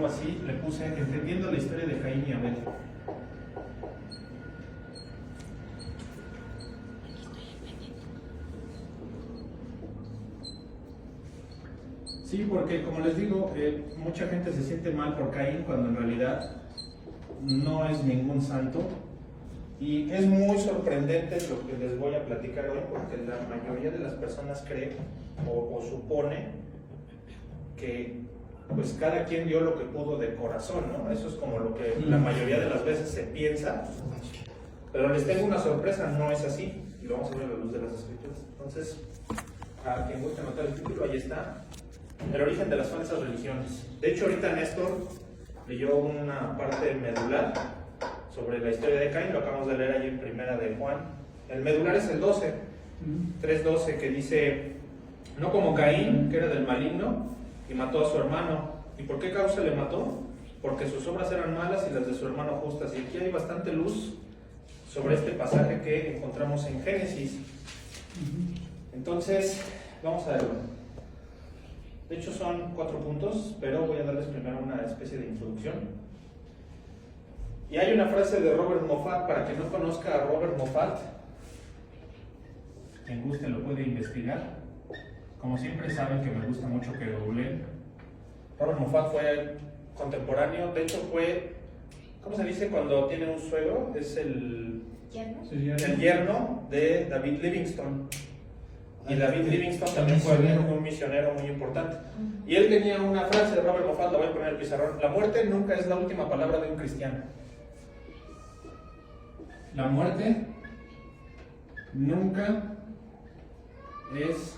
así, le puse entendiendo la historia de Caín y Abel. Sí, porque como les digo, mucha gente se siente mal por Caín cuando en realidad no es ningún santo. Y es muy sorprendente lo que les voy a platicar hoy, porque la mayoría de las personas cree o supone que pues cada quien dio lo que pudo de corazón, ¿no? Eso es como lo que la mayoría de las veces se piensa. Pero les tengo una sorpresa, no es así. Y lo vamos a ver a la luz de las Escrituras. Entonces, a quien guste anotar el título, ahí está. El origen de las falsas religiones. De hecho, ahorita Néstor leyó una parte medular sobre la historia de Caín, lo acabamos de leer allí en Primera de Juan. El medular es el 12, 3:12, que dice: no como Caín, que era del maligno, y mató a su hermano. ¿Y por qué causa le mató? Porque sus obras eran malas y las de su hermano justas. Y aquí hay bastante luz sobre este pasaje que encontramos en Génesis. Entonces, vamos a verlo. De hecho son 4 puntos, pero voy a darles primero una especie de introducción. Y hay una frase de Robert Moffat, para quien no conozca a Robert Moffat, quien guste lo puede investigar. Como siempre saben que me gusta mucho que googleen. Robert Moffat fue contemporáneo, de hecho fue, ¿cómo se dice cuando tiene un suegro? Es el yerno de David Livingstone. Y David Livingstone también fue un misionero muy importante. Y él tenía una frase de Robert Moffat, la voy a poner en el pizarrón: la muerte nunca es la última palabra de un cristiano. La muerte nunca es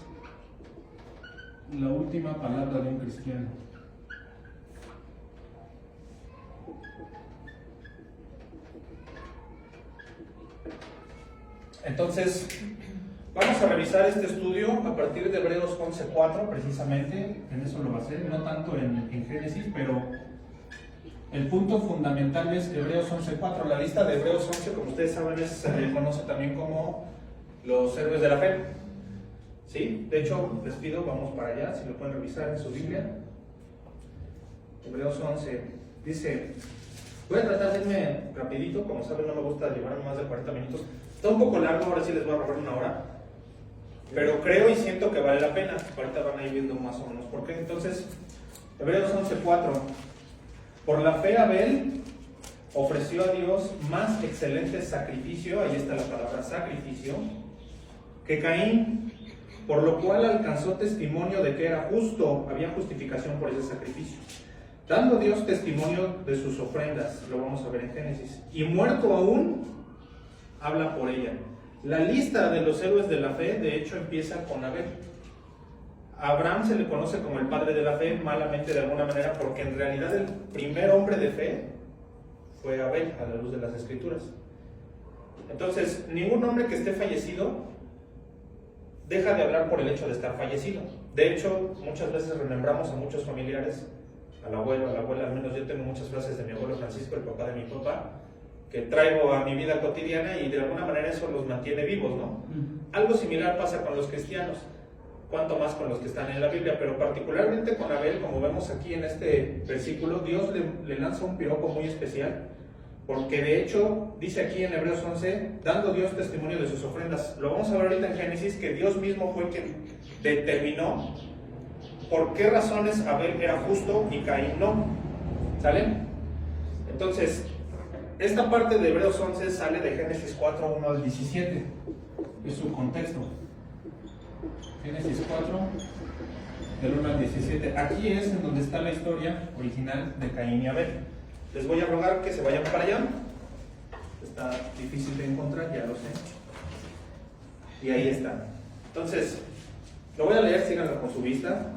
la última palabra de un cristiano. Entonces, vamos a revisar este estudio a partir de Hebreos 11:4, precisamente, en eso lo basé, no tanto en Génesis, pero el punto fundamental es Hebreos 11:4. La lista de Hebreos 11, como ustedes saben, se le conoce también como los héroes de la fe. ¿Sí? De hecho, les pido, vamos para allá, si lo pueden revisar en su Biblia. Hebreos 11 dice, voy a tratar de irme rapidito, como saben no me gusta llevarme más de 40 minutos. Está un poco largo, ahora sí les voy a robar una hora. Pero creo y siento que vale la pena. Ahorita van a ir viendo más o menos por qué. Entonces, Hebreos 11:4. Por la fe Abel ofreció a Dios más excelente sacrificio, ahí está la palabra sacrificio, que Caín, por lo cual alcanzó testimonio de que era justo, había justificación por ese sacrificio, dando Dios testimonio de sus ofrendas, lo vamos a ver en Génesis, y muerto aún, habla por ella. La lista de los héroes de la fe, de hecho, empieza con Abel. A Abraham se le conoce como el padre de la fe, malamente de alguna manera, porque en realidad el primer hombre de fe fue Abel, a la luz de las Escrituras. Entonces, ningún hombre que esté fallecido deja de hablar por el hecho de estar fallecido. De hecho, muchas veces remembramos a muchos familiares, al abuelo, a la abuela, al menos yo tengo muchas frases de mi abuelo Francisco, el papá de mi papá, que traigo a mi vida cotidiana y de alguna manera eso los mantiene vivos, ¿no? Algo similar pasa con los cristianos, cuanto más con los que están en la Biblia, pero particularmente con Abel, como vemos aquí en este versículo, Dios le lanza un piropo muy especial, porque de hecho dice aquí en Hebreos 11, dando Dios testimonio de sus ofrendas. Lo vamos a ver ahorita en Génesis, que Dios mismo fue quien determinó por qué razones Abel era justo y Caín no. ¿Sale? Entonces, esta parte de Hebreos 11 sale de Génesis 4, 1 al 17. Es su contexto. Génesis 4, del 1 al 17. Aquí es en donde está la historia original de Caín y Abel. Les voy a rogar que se vayan para allá. Está difícil de encontrar, ya lo sé. Y ahí está. Entonces, lo voy a leer, síganlo con su vista.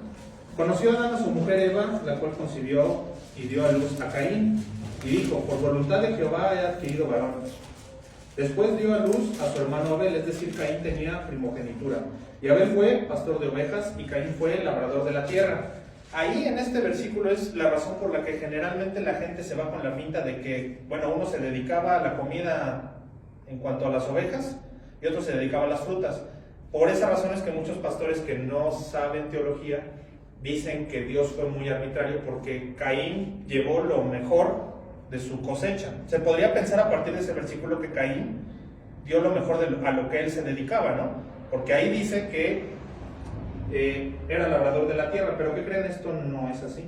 Conoció Adán a su mujer Eva, la cual concibió y dio a luz a Caín. Y dijo, por voluntad de Jehová he adquirido varón. Después dio a luz a su hermano Abel, es decir, Caín tenía primogenitura. Y Abel fue pastor de ovejas y Caín fue labrador de la tierra. Ahí en este versículo es la razón por la que generalmente la gente se va con la finta de que, bueno, uno se dedicaba a la comida en cuanto a las ovejas y otro se dedicaba a las frutas. Por esa razón es que muchos pastores que no saben teología dicen que Dios fue muy arbitrario porque Caín llevó lo mejor de su cosecha. Se podría pensar a partir de ese versículo que Caín dio lo mejor a lo que él se dedicaba, ¿no? Porque ahí dice que era labrador de la tierra, pero ¿qué creen? Esto no es así.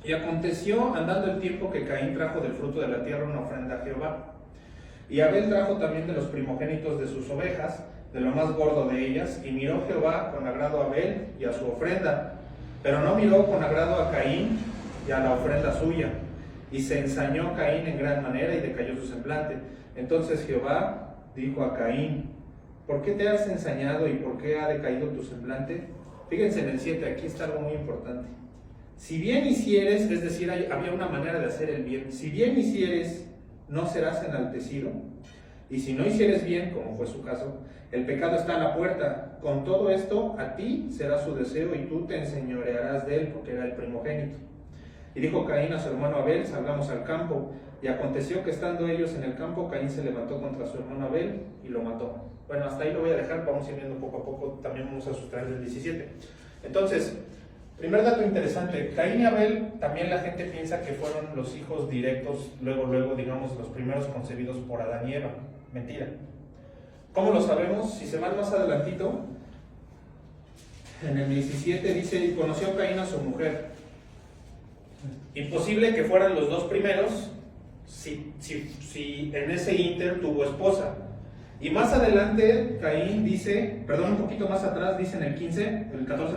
Y aconteció, andando el tiempo, que Caín trajo del fruto de la tierra una ofrenda a Jehová. Y Abel trajo también de los primogénitos de sus ovejas, de lo más gordo de ellas, y miró Jehová con agrado a Abel y a su ofrenda, pero no miró con agrado a Caín y a la ofrenda suya. Y se ensañó Caín en gran manera y decayó su semblante. Entonces Jehová dijo a Caín: ¿por qué te has ensañado y por qué ha decaído tu semblante? Fíjense en el 7, aquí está algo muy importante. Si bien hicieres, es decir, había una manera de hacer el bien. Si bien hicieres, no serás enaltecido. Y si no hicieres bien, como fue su caso, el pecado está a la puerta. Con todo esto, a ti será su deseo y tú te enseñorearás de él, porque era el primogénito. Y dijo Caín a su hermano Abel: salgamos al campo. Y aconteció que estando ellos en el campo, Caín se levantó contra su hermano Abel y lo mató. Bueno, hasta ahí lo voy a dejar, vamos a ir viendo poco a poco, también vamos a sustraer del 17. Entonces, primer dato interesante, Caín y Abel, también la gente piensa que fueron los hijos directos, luego, digamos, los primeros concebidos por Adán y Eva. Mentira. ¿Cómo lo sabemos? Si se van más adelantito, en el 17 dice: y conoció Caín a su mujer. Imposible que fueran los dos primeros si en ese ínter tuvo esposa. Y más adelante Caín dice, un poquito más atrás, dice en el 14,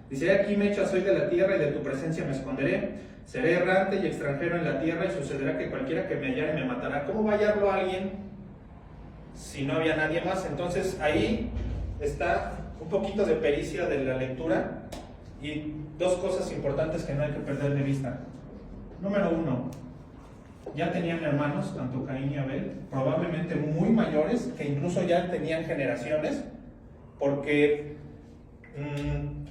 dice: aquí me echas hoy de la tierra y de tu presencia me esconderé, seré errante y extranjero en la tierra y sucederá que cualquiera que me hallare me matará. ¿Cómo va a hallarlo a alguien si no había nadie más? Entonces ahí está un poquito de pericia de la lectura y dos cosas importantes que no hay que perder de vista. Número 1, ya tenían hermanos, tanto Caín y Abel, probablemente muy mayores, que incluso ya tenían generaciones, porque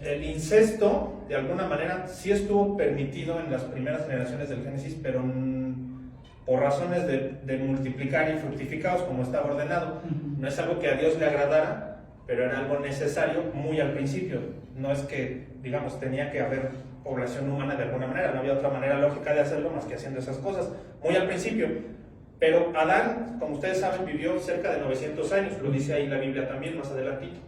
el incesto, de alguna manera, sí estuvo permitido en las primeras generaciones del Génesis, pero por razones de multiplicar y fructificados, como estaba ordenado. No es algo que a Dios le agradara, pero era algo necesario muy al principio. No es que, digamos, tenía que haber población humana de alguna manera, no había otra manera lógica de hacerlo más que haciendo esas cosas, muy al principio. Pero Adán, como ustedes saben, vivió cerca de 900 años, lo dice ahí la Biblia también, más adelantito.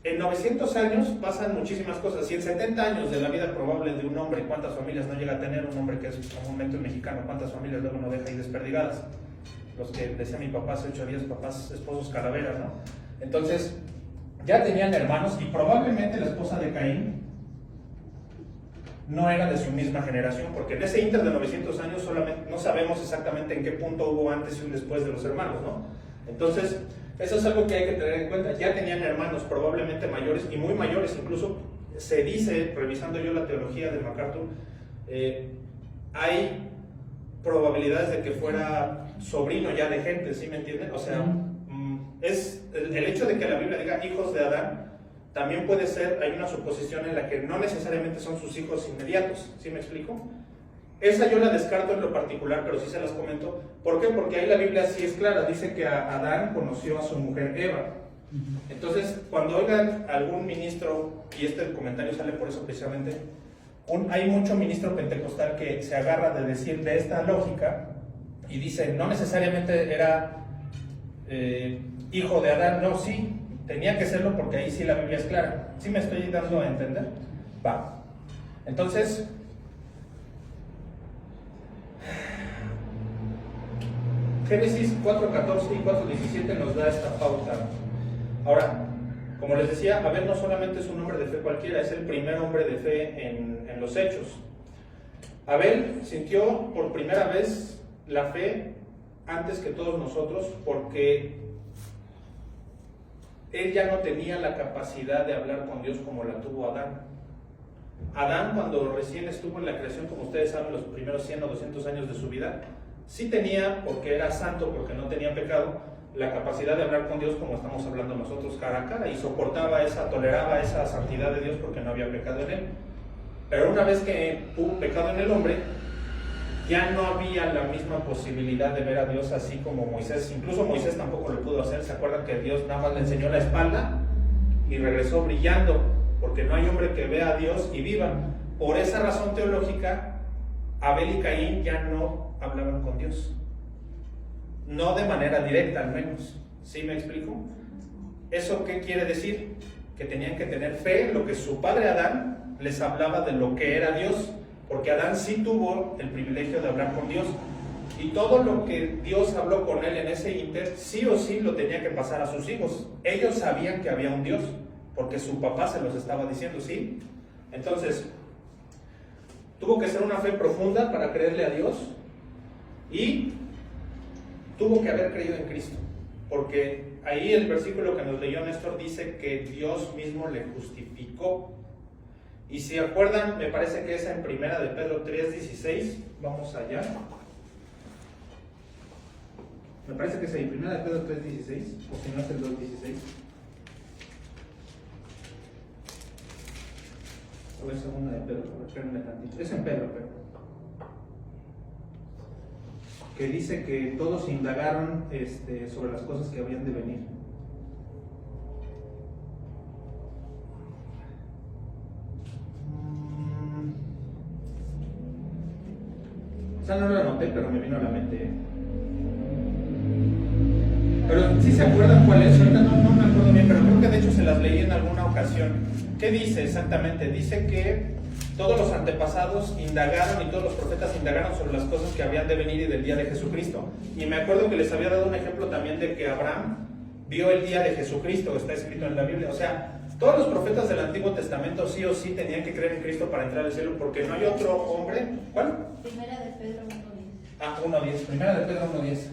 En 900 años pasan muchísimas cosas, y en 70 años de la vida probable de un hombre, ¿cuántas familias no llega a tener un hombre que es comúnmente mexicano? ¿Cuántas familias luego no deja ahí desperdigadas? Los que decía mi papá hace 8 días, papás, esposos calaveras, ¿no? Entonces, ya tenían hermanos, y probablemente la esposa de Caín no era de su misma generación, porque en ese ínter de 900 años solamente no sabemos exactamente en qué punto hubo antes y después de los hermanos, ¿no? Entonces, eso es algo que hay que tener en cuenta. Ya tenían hermanos probablemente mayores, y muy mayores, incluso se dice, revisando yo la teología de MacArthur, hay probabilidades de que fuera sobrino ya de gente, ¿sí me entienden? O sea, es el hecho de que la Biblia diga hijos de Adán, también puede ser, hay una suposición en la que no necesariamente son sus hijos inmediatos, ¿sí me explico? Esa yo la descarto en lo particular, pero sí se las comento. ¿Por qué? Porque ahí la Biblia sí es clara, dice que Adán conoció a su mujer Eva. Entonces, cuando oigan algún ministro, y este comentario sale por eso precisamente, hay mucho ministro pentecostal que se agarra de decir de esta lógica y dice, no necesariamente era hijo de Adán, no, sí, tenía que serlo porque ahí sí la Biblia es clara. ¿Sí me estoy dando a entender? Va. Entonces, Génesis 4.14 y 4.17 nos da esta pauta. Ahora, como les decía, Abel no solamente es un hombre de fe cualquiera, es el primer hombre de fe en los hechos. Abel sintió por primera vez la fe antes que todos nosotros, porque él ya no tenía la capacidad de hablar con Dios como la tuvo Adán. Adán, cuando recién estuvo en la creación, como ustedes saben, los primeros 100 o 200 años de su vida, sí tenía, porque era santo, porque no tenía pecado, la capacidad de hablar con Dios como estamos hablando nosotros cara a cara, y toleraba esa santidad de Dios porque no había pecado en él. Pero una vez que hubo pecado en el hombre, ya no había la misma posibilidad de ver a Dios así como Moisés. Incluso Moisés tampoco lo pudo hacer. ¿Se acuerdan que Dios nada más le enseñó la espalda y regresó brillando? porque no hay hombre que vea a Dios y viva. Por esa razón teológica, Abel y Caín ya no hablaban con Dios. No de manera directa, al menos. ¿Sí me explico? ¿Eso qué quiere decir? Que tenían que tener fe en lo que su padre Adán les hablaba de lo que era Dios, porque Adán sí tuvo el privilegio de hablar con Dios, y todo lo que Dios habló con él en ese inter, sí o sí lo tenía que pasar a sus hijos. Ellos sabían que había un Dios, porque su papá se los estaba diciendo, ¿sí? Entonces, tuvo que ser una fe profunda para creerle a Dios, y tuvo que haber creído en Cristo, porque ahí el versículo que nos leyó Néstor dice que Dios mismo le justificó. Y si acuerdan, me parece que es en Primera de Pedro 3:16. Vamos allá. Me parece que es ahí, Primera de Pedro 3:16, o si no es el 2:16. O es Segunda de Pedro, espérenme tantito. Es en Pedro, que dice que todos indagaron sobre las cosas que habían de venir. O sea, no lo anoté, pero me vino a la mente. Pero sí se acuerdan cuál es, ahorita no me acuerdo bien, pero creo que de hecho se las leí en alguna ocasión. ¿Qué dice exactamente? Dice que todos los antepasados indagaron y todos los profetas indagaron sobre las cosas que habían de venir y del día de Jesucristo. Y me acuerdo que les había dado un ejemplo también de que Abraham vio el día de Jesucristo, está escrito en la Biblia. O sea, todos los profetas del Antiguo Testamento sí o sí tenían que creer en Cristo para entrar al cielo, porque no hay otro hombre. ¿Cuál? Primera de Pedro 1:10. Ah, 1:10. Primera de Pedro 1:10.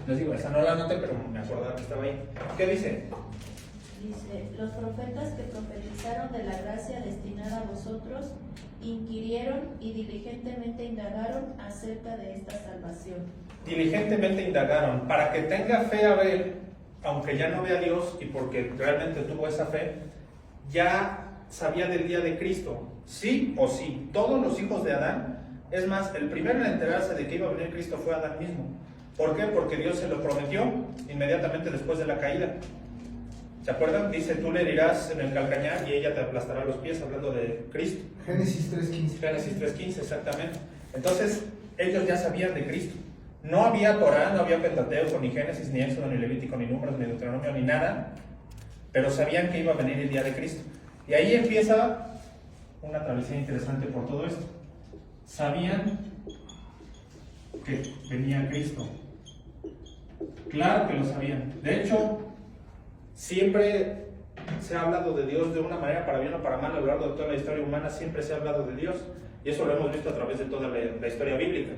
Les digo, esa no la anoté, pero me acordaba que estaba ahí. ¿Qué dice? Dice, los profetas que profetizaron de la gracia destinada a vosotros, inquirieron y diligentemente indagaron acerca de esta salvación. Diligentemente indagaron, para que tenga fe Abel, aunque ya no vea a Dios y porque realmente tuvo esa fe, ya sabía del día de Cristo, sí o sí. Todos los hijos de Adán, es más, el primero en enterarse de que iba a venir Cristo fue Adán mismo. ¿Por qué? Porque Dios se lo prometió inmediatamente después de la caída. ¿Se acuerdan? Dice, tú le herirás en el calcañar y ella te aplastará los pies, hablando de Cristo. Génesis 3:15. Génesis 3:15, exactamente. Entonces, ellos ya sabían de Cristo. No había Torá, no había Pentateuco, ni Génesis, ni Éxodo, ni Levítico, ni Números, ni Deuteronomio, ni nada, pero sabían que iba a venir el día de Cristo. Y ahí empieza una travesía interesante por todo esto. Sabían que venía Cristo. Claro que lo sabían. De hecho, siempre se ha hablado de Dios de una manera, para bien o para mal, a lo largo de toda la historia humana, siempre se ha hablado de Dios. Y eso lo hemos visto a través de toda la historia bíblica.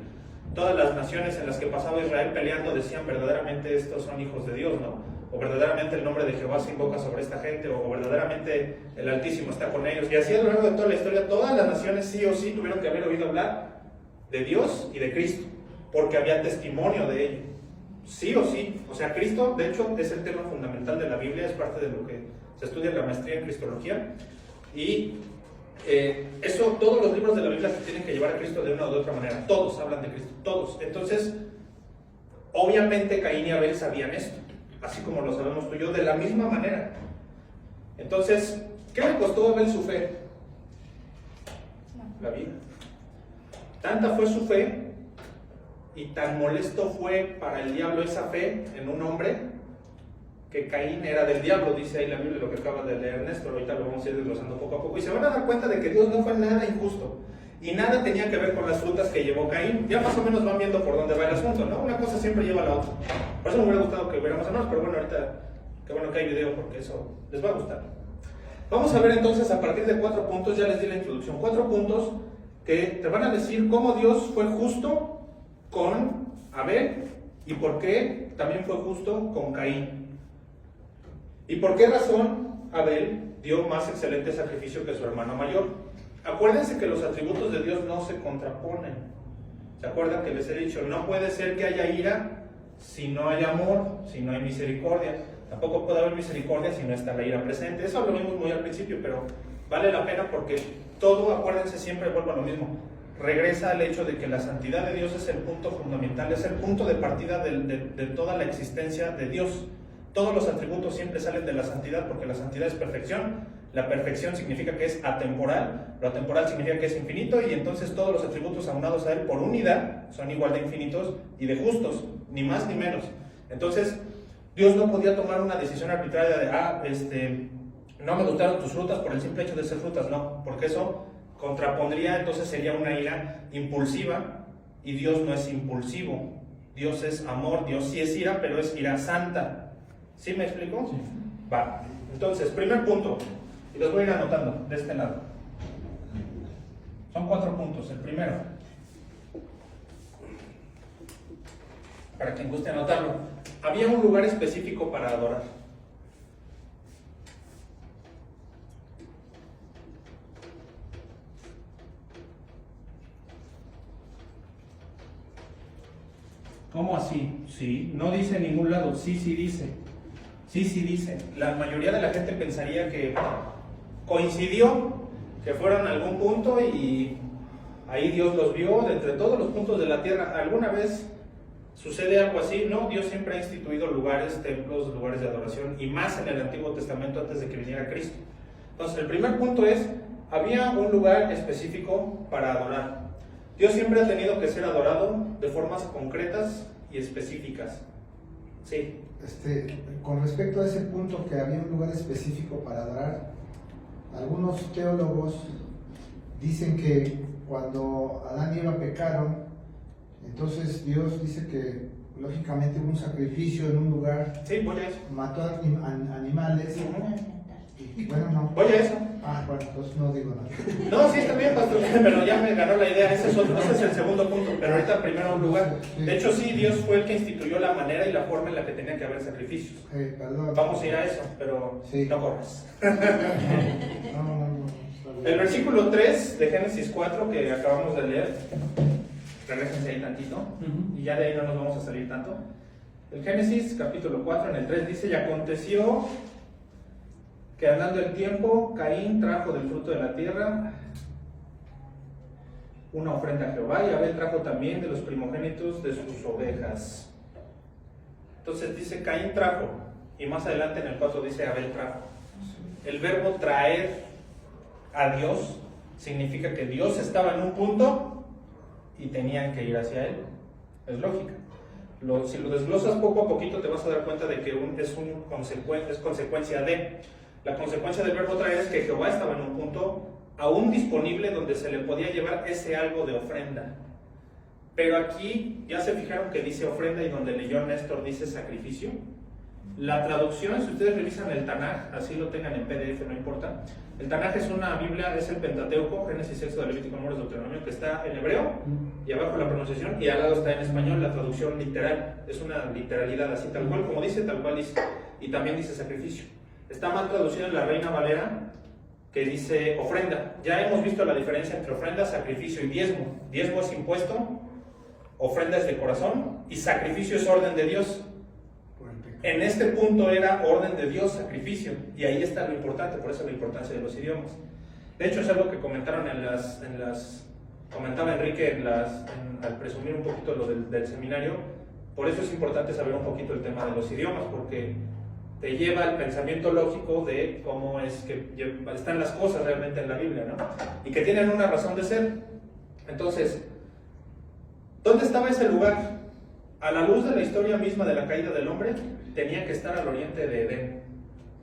Todas las naciones en las que pasaba Israel peleando decían, verdaderamente estos son hijos de Dios, ¿no? O verdaderamente el nombre de Jehová se invoca sobre esta gente, o verdaderamente el Altísimo está con ellos. Y así a lo largo de toda la historia, todas las naciones sí o sí tuvieron que haber oído hablar de Dios y de Cristo, porque había testimonio de ello. Sí o sí. O sea, Cristo, de hecho, es el tema fundamental de la Biblia, es parte de lo que se estudia en la maestría en Cristología. Y eso, todos los libros de la Biblia se tienen que llevar a Cristo de una u otra manera. Todos hablan de Cristo, todos. Entonces, obviamente Caín y Abel sabían esto, así como lo sabemos tú y yo, de la misma manera. Entonces, ¿qué le costó a Abel su fe? La vida. Tanta fue su fe y tan molesto fue para el diablo esa fe en un hombre, que Caín era del diablo, dice ahí la Biblia, lo que acabas de leer, Néstor. Ahorita lo vamos a ir desglosando poco a poco, y se van a dar cuenta de que Dios no fue nada injusto, y nada tenía que ver con las frutas que llevó Caín. Ya más o menos van viendo por dónde va el asunto, ¿no? Una cosa siempre lleva a la otra. Por eso me hubiera gustado que hubiéramos hablado, pero bueno, ahorita, qué bueno que hay video, porque eso les va a gustar. Vamos a ver entonces, a partir de 4 puntos, ya les di la introducción, 4 puntos que te van a decir cómo Dios fue justo con Abel, y por qué también fue justo con Caín. ¿Y por qué razón Abel dio más excelente sacrificio que su hermano mayor? Acuérdense que los atributos de Dios no se contraponen. ¿Se acuerdan que les he dicho? No puede ser que haya ira si no hay amor, si no hay misericordia. Tampoco puede haber misericordia si no está la ira presente. Eso lo vimos muy al principio, pero vale la pena porque todo, acuérdense, siempre vuelvo a lo mismo. Regresa al hecho de que la santidad de Dios es el punto fundamental, es el punto de partida de toda la existencia de Dios. Todos los atributos siempre salen de la santidad, porque la santidad es perfección. La perfección significa que es atemporal, lo atemporal significa que es infinito, y entonces todos los atributos aunados a él por unidad son igual de infinitos y de justos, ni más ni menos. Entonces, Dios no podía tomar una decisión arbitraria de, no me gustaron tus frutas por el simple hecho de ser frutas, no, porque eso contrapondría, entonces sería una ira impulsiva, y Dios no es impulsivo. Dios es amor, Dios sí es ira, pero es ira santa. ¿Sí me explico? Sí. Va. Entonces, primer punto, y los voy a ir anotando de este lado. Son 4 puntos. El primero, para quien guste anotarlo, había un lugar específico para adorar. ¿Cómo así? Sí, no dice en ningún lado. Sí dice. Sí dice. La mayoría de la gente pensaría que coincidió, que fueron a algún punto y ahí Dios los vio de entre todos los puntos de la tierra. ¿Alguna vez sucede algo así? No, Dios siempre ha instituido lugares, templos, lugares de adoración, y más en el Antiguo Testamento antes de que viniera Cristo. Entonces, el primer punto es, había un lugar específico para adorar. Dios siempre ha tenido que ser adorado de formas concretas y específicas. Sí. Con respecto a ese punto que había un lugar específico para adorar, algunos teólogos dicen que cuando Adán y Eva pecaron, entonces Dios dice que lógicamente hubo un sacrificio en un lugar, Sí, voy a eso. mató animales, y bueno, no. Voy a eso. Bueno, entonces no digo nada. No, sí, está bien, pastor, pero ya me ganó la idea. Ese es el segundo punto, pero ahorita primero un lugar. De hecho, sí, Dios fue el que instituyó la manera y la forma en la que tenía que haber sacrificios. Perdón. Vamos a ir a eso, pero Sí. no corras. No. El versículo 3 de Génesis 4 que acabamos de leer, regréjense ahí tantito, y ya de ahí no nos vamos a salir tanto. El Génesis capítulo 4 en el 3 dice: y aconteció que andando el tiempo, Caín trajo del fruto de la tierra una ofrenda a Jehová, y Abel trajo también de los primogénitos de sus ovejas. Entonces dice Caín trajo, y más adelante en el 4 dice Abel trajo. El verbo traer a Dios significa que Dios estaba en un punto y tenían que ir hacia él. Es lógica. Si lo desglosas poco a poquito te vas a dar cuenta de que es consecuencia de. La consecuencia del verbo traer es que Jehová estaba en un punto aún disponible donde se le podía llevar ese algo de ofrenda. Pero aquí ya se fijaron que dice ofrenda y donde leyó Néstor dice sacrificio. La traducción, si ustedes revisan el Tanaj, así lo tengan en PDF, no importa. El Tanaj es una Biblia, es el Pentateuco, Génesis, Éxodo, Levítico, Números, Deuteronomio, que está en hebreo, y abajo la pronunciación, y al lado está en español la traducción literal. Es una literalidad, así tal cual como dice, tal cual dice. Y también dice sacrificio. Está mal traducido en la Reina Valera, que dice ofrenda. Ya hemos visto la diferencia entre ofrenda, sacrificio y diezmo. Diezmo es impuesto, ofrenda es de corazón, y sacrificio es orden de Dios. En este punto era orden de Dios, sacrificio, y ahí está lo importante, por eso la importancia de los idiomas. De hecho, es algo que comentaron comentaba Enrique al presumir un poquito lo del seminario. Por eso es importante saber un poquito el tema de los idiomas, porque te lleva al pensamiento lógico de cómo es que están las cosas realmente en la Biblia, ¿no? Y que tienen una razón de ser. Entonces, ¿dónde estaba ese lugar? A la luz de la historia misma de la caída del hombre, tenía que estar al oriente de Edén.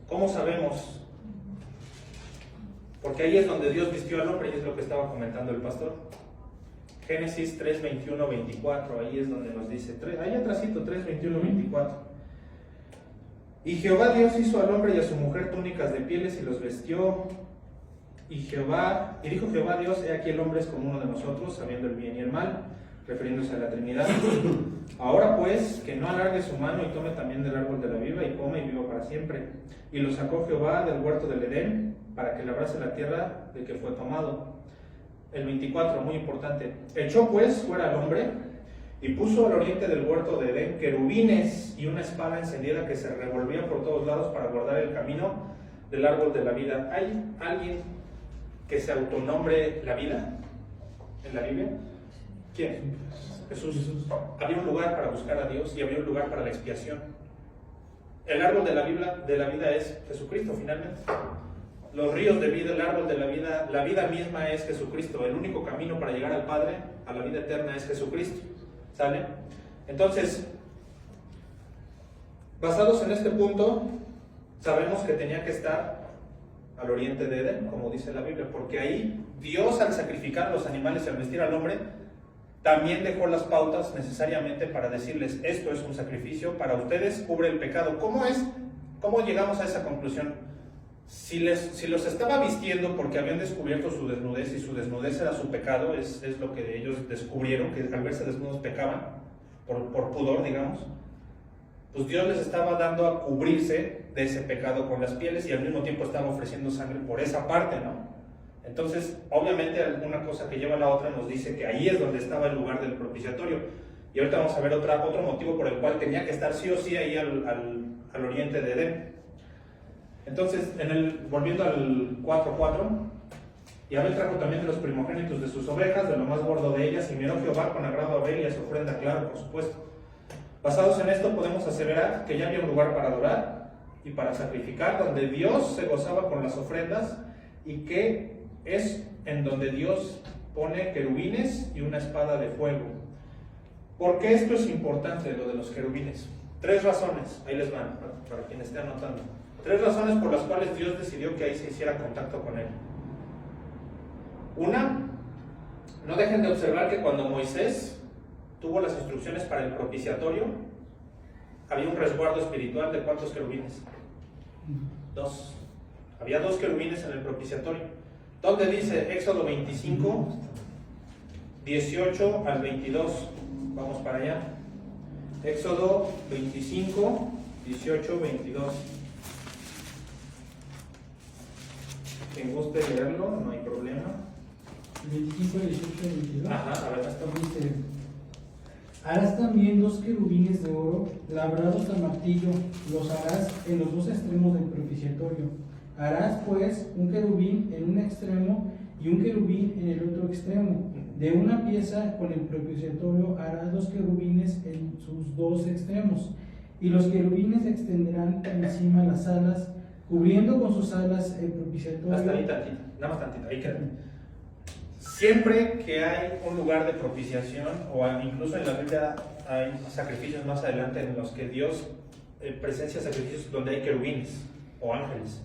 ¿Cómo sabemos? Porque ahí es donde Dios vistió al hombre, y es lo que estaba comentando el pastor. Génesis 3, 21, 24, ahí es donde nos dice, ahí atrásito, 3, 21, 24. Y Jehová Dios hizo al hombre y a su mujer túnicas de pieles y los vestió. Y dijo Jehová Dios: he aquí el hombre es como uno de nosotros, sabiendo el bien y el mal, refiriéndose a la Trinidad. Ahora pues, que no alargue su mano y tome también del árbol de la vida y coma y viva para siempre. Y lo sacó Jehová del huerto del Edén, para que labrase la tierra de que fue tomado. El 24, muy importante. Echó pues fuera al hombre, y puso al oriente del huerto de Edén querubines y una espada encendida que se revolvía por todos lados para guardar el camino del árbol de la vida. ¿Hay alguien que se autonombre la vida en la Biblia? ¿Quién? Jesús. Había un lugar para buscar a Dios y había un lugar para la expiación. El árbol de la vida es Jesucristo finalmente. Los ríos de vida, el árbol de la vida misma es Jesucristo. El único camino para llegar al Padre, a la vida eterna, es Jesucristo. ¿Sale? Entonces, basados en este punto, sabemos que tenía que estar al oriente de Edén, como dice la Biblia, porque ahí Dios, al sacrificar los animales y al vestir al hombre, también dejó las pautas necesariamente para decirles: esto es un sacrificio, para ustedes cubre el pecado. ¿Cómo es? ¿Cómo llegamos a esa conclusión? Si los estaba vistiendo porque habían descubierto su desnudez, y su desnudez era su pecado, es lo que ellos descubrieron, que al verse desnudos pecaban, por pudor, digamos, pues Dios les estaba dando a cubrirse de ese pecado con las pieles, y al mismo tiempo estaba ofreciendo sangre por esa parte, ¿no? Entonces, obviamente, alguna cosa que lleva a la otra nos dice que ahí es donde estaba el lugar del propiciatorio. Y ahorita vamos a ver otro motivo por el cual tenía que estar sí o sí ahí al oriente de Edén. Entonces, volviendo al 4:4, y Abel trajo también de los primogénitos de sus ovejas, de lo más gordo de ellas, y miró Jehová con agrado a Abel y a su ofrenda, claro, por supuesto. Basados en esto, podemos aseverar que ya había un lugar para adorar y para sacrificar, donde Dios se gozaba con las ofrendas, y que es en donde Dios pone querubines y una espada de fuego. ¿Por qué esto es importante, lo de los querubines? 3 razones, ahí les van, para quien esté anotando. 3 razones por las cuales Dios decidió que ahí se hiciera contacto con él. Una, no dejen de observar que cuando Moisés tuvo las instrucciones para el propiciatorio, había un resguardo espiritual de ¿cuántos querubines? 2. Había 2 querubines en el propiciatorio. ¿Dónde dice? Éxodo 25, 18 al 22. Vamos para allá. Éxodo 25, 18, 22. Quien guste leerlo, no hay problema. 25, 18, 22. Ajá, a ver, esto Dice: harás también 2 querubines de oro labrados a martillo, los harás en los 2 extremos del propiciatorio. Harás pues un querubín en un extremo y un querubín en el otro extremo. De una pieza con el propiciatorio harás 2 querubines en sus 2 extremos, y los querubines extenderán por encima las alas, cubriendo con sus alas el propiciatorio. hasta ahí tantito, nada más tantito, ahí queda. Siempre que hay un lugar de propiciación, o incluso en la Biblia hay sacrificios más adelante en los que Dios presencia sacrificios donde hay querubines o ángeles.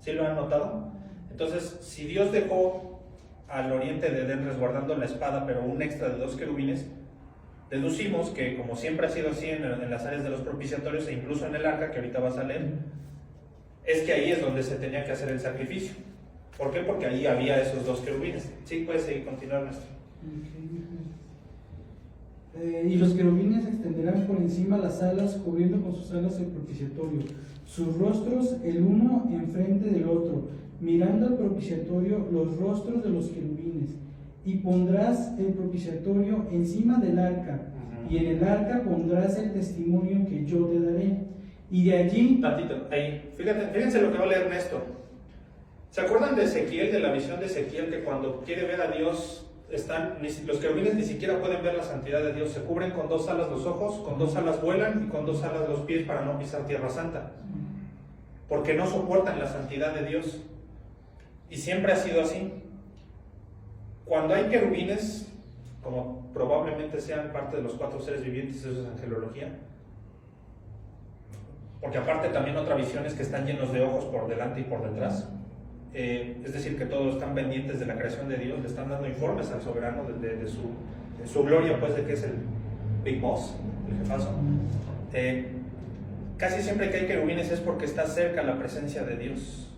¿Sí lo han notado? Entonces, si Dios dejó al oriente de Edén resguardando la espada, pero un extra de 2 querubines, deducimos que, como siempre ha sido así en las áreas de los propiciatorios, e incluso en el arca, que ahorita vas a leer, es que ahí es donde se tenía que hacer el sacrificio. ¿Por qué? Porque ahí había esos 2 querubines. Sí, puedes seguir, continuar, maestro. Y los querubines extenderán por encima las alas, cubriendo con sus alas el propiciatorio, sus rostros el uno enfrente del otro, mirando al propiciatorio los rostros de los querubines. Y pondrás el propiciatorio encima del arca, y en el arca pondrás el testimonio que yo te daré. Y de allí... Tantito, ahí. Fíjense lo que va a leer Néstor. ¿Se acuerdan de Ezequiel, de la visión de Ezequiel, que cuando quiere ver a Dios, los querubines ni siquiera pueden ver la santidad de Dios? Se cubren con 2 alas los ojos, con 2 alas vuelan, y con 2 alas los pies para no pisar tierra santa, porque no soportan la santidad de Dios. Y siempre ha sido así. Cuando hay querubines, como probablemente sean parte de los 4 seres vivientes, eso es angelología, porque aparte también otra visión es que están llenos de ojos por delante y por detrás. Es decir, que todos están pendientes de la creación de Dios, le están dando informes al soberano de su gloria, pues, de que es el Big Boss, el jefazo. Casi siempre que hay querubines es porque está cerca la presencia de Dios.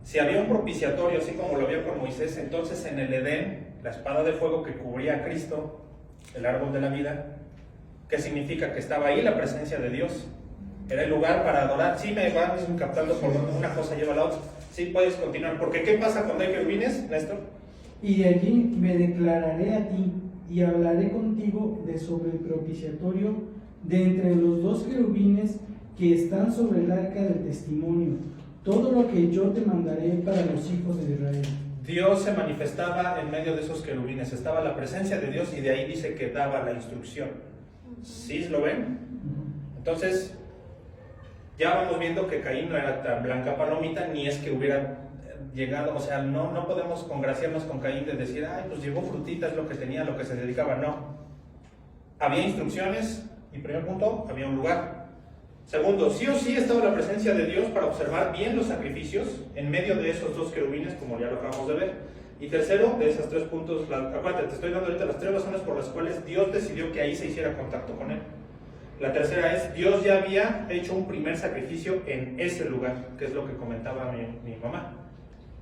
Si había un propiciatorio, así como lo había con Moisés, entonces en el Edén, la espada de fuego que cubría a Cristo, el árbol de la vida, ¿qué significa? Que estaba ahí la presencia de Dios. Era el lugar para adorar. Sí, me van captando por donde una cosa lleva a la otra. Sí, puedes continuar. Porque ¿qué pasa cuando hay querubines, Néstor? Y de allí me declararé a ti, y hablaré contigo de sobre el propiciatorio, de entre los 2 querubines que están sobre el arca del testimonio, todo lo que yo te mandaré para los hijos de Israel. Dios se manifestaba en medio de esos querubines, estaba la presencia de Dios, y de ahí dice que daba la instrucción. ¿Sí lo ven? Entonces, Ya vamos viendo que Caín no era tan blanca palomita, ni es que hubiera llegado, o sea, no podemos congraciarnos con Caín de decir, ay, pues llevó frutitas, lo que tenía, lo que se dedicaba, no. Había instrucciones, y primer punto, había un lugar. Segundo, sí o sí estaba la presencia de Dios para observar bien los sacrificios en medio de esos dos querubines, como ya lo acabamos de ver. Y tercero, de esos 3 puntos, acuérdate, te estoy dando ahorita las 3 razones por las cuales Dios decidió que ahí se hiciera contacto con él. La tercera es, Dios ya había hecho un primer sacrificio en ese lugar, que es lo que comentaba mi mamá.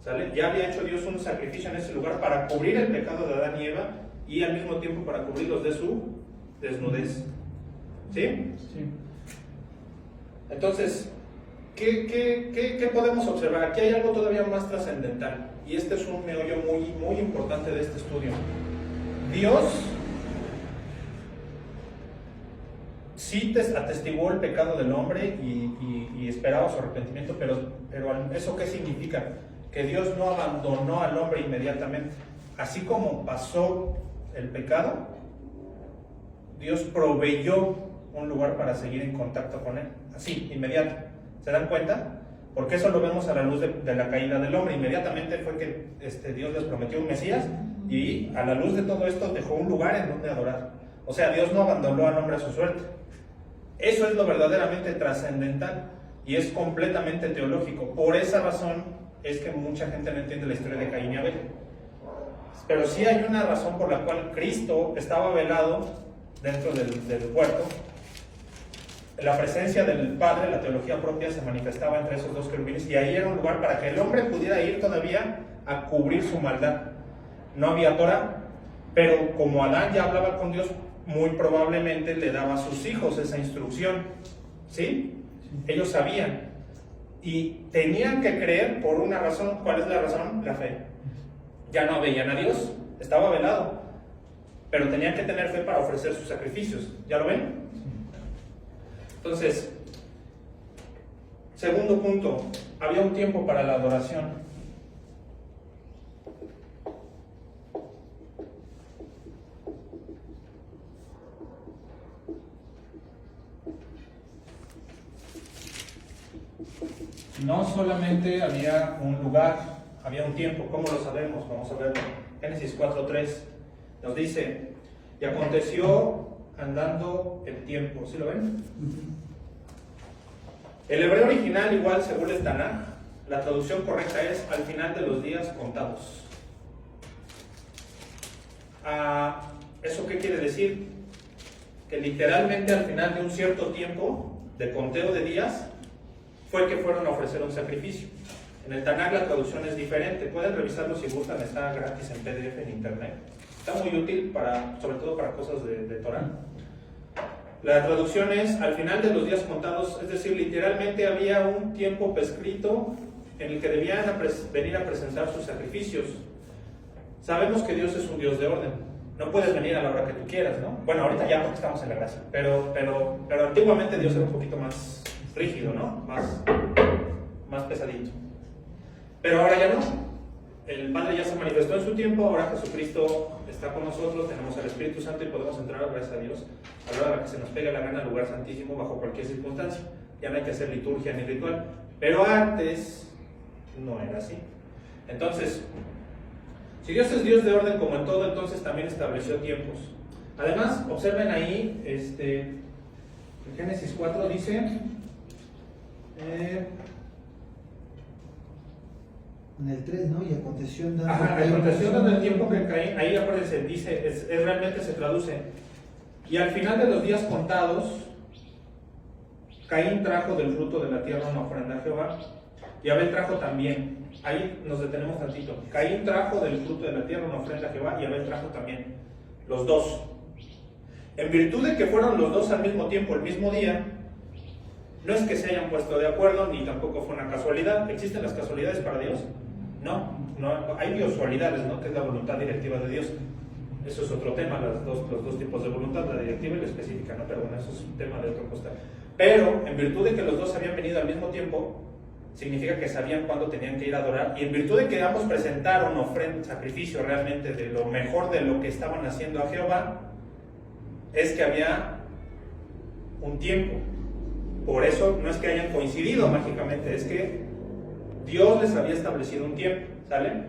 ¿Sale? Ya había hecho Dios un sacrificio en ese lugar para cubrir el pecado de Adán y Eva y al mismo tiempo para cubrirlos de su desnudez. ¿Sí? Sí. Entonces, ¿qué podemos observar? Aquí hay algo todavía más trascendental y este es un meollo muy importante de este estudio. Dios sí atestiguó el pecado del hombre y esperaba su arrepentimiento, pero ¿eso qué significa? Que Dios no abandonó al hombre inmediatamente. Así como pasó el pecado, Dios proveyó un lugar para seguir en contacto con él, así, inmediato. ¿Se dan cuenta? Porque eso lo vemos a la luz de la caída del hombre. Inmediatamente fue que Dios les prometió un Mesías y a la luz de todo esto dejó un lugar en donde adorar. O sea, Dios no abandonó al hombre a su suerte. Eso es lo verdaderamente trascendental y es completamente teológico. Por esa razón es que mucha gente no entiende la historia de Caín y Abel. Pero sí hay una razón por la cual Cristo estaba velado dentro del huerto. La presencia del Padre, la teología propia, se manifestaba entre esos dos querubines y ahí era un lugar para que el hombre pudiera ir todavía a cubrir su maldad. No había Torah, pero como Adán ya hablaba con Dios, muy probablemente le daba a sus hijos esa instrucción. ¿Sí? Ellos sabían y tenían que creer por una razón. ¿Cuál es la razón? La fe. Ya no veían a Dios, estaba velado, pero tenían que tener fe para ofrecer sus sacrificios. ¿Ya lo ven? Entonces, segundo punto, había un tiempo para la adoración. No solamente había un lugar, había un tiempo. ¿Cómo lo sabemos? Vamos a verlo. Génesis 4:3 nos dice, y aconteció andando el tiempo. ¿Sí lo ven? El hebreo original, igual según el Tanaj, la traducción correcta es al final de los días contados. ¿Eso qué quiere decir? Que literalmente al final de un cierto tiempo de conteo de días fue que fueron a ofrecer un sacrificio. En el Tanaj la traducción es diferente. Pueden revisarlo si gustan, está gratis en PDF en internet. Está muy útil sobre todo para cosas de Torah. La traducción es al final de los días contados, es decir, literalmente había un tiempo prescrito en el que debían venir a presentar sus sacrificios. Sabemos que Dios es un Dios de orden. No puedes venir a la hora que tú quieras, ¿no? Bueno, ahorita ya porque estamos en la gracia, pero antiguamente Dios era un poquito más rígido, ¿no? Más pesadito. Pero ahora ya no. El Padre ya se manifestó en su tiempo, ahora Jesucristo está con nosotros, tenemos al Espíritu Santo y podemos entrar, gracias a Dios, a la hora que se nos pegue la gana al lugar santísimo bajo cualquier circunstancia. Ya no hay que hacer liturgia ni ritual. Pero antes no era así. Entonces, si Dios es Dios de orden como en todo, entonces también estableció tiempos. Además, observen ahí, en Génesis 4 dice... en el 3, ¿no? Y aconteció andando. Aconteció dando el tiempo que Caín, ahí acuérdense, dice, realmente se traduce. Y al final de los días contados, Caín trajo del fruto de la tierra una ofrenda a Jehová, y Abel trajo también. Ahí nos detenemos tantito. Caín trajo del fruto de la tierra una ofrenda a Jehová, y Abel trajo también. Los dos. En virtud de que fueron los dos al mismo tiempo, el mismo día, no es que se hayan puesto de acuerdo, ni tampoco fue una casualidad. ¿Existen las casualidades para Dios? No, hay casualidades, ¿no? Que es la voluntad directiva de Dios. Eso es otro tema, los dos tipos de voluntad, la directiva y la específica, ¿no? Pero bueno, eso es un tema de otro costal. Pero, en virtud de que los dos habían venido al mismo tiempo, significa que sabían cuándo tenían que ir a adorar, y en virtud de que ambos presentaron ofrenda, sacrificio realmente de lo mejor de lo que estaban haciendo a Jehová, es que había un tiempo. Por eso no es que hayan coincidido mágicamente, es que Dios les había establecido un tiempo, ¿sale?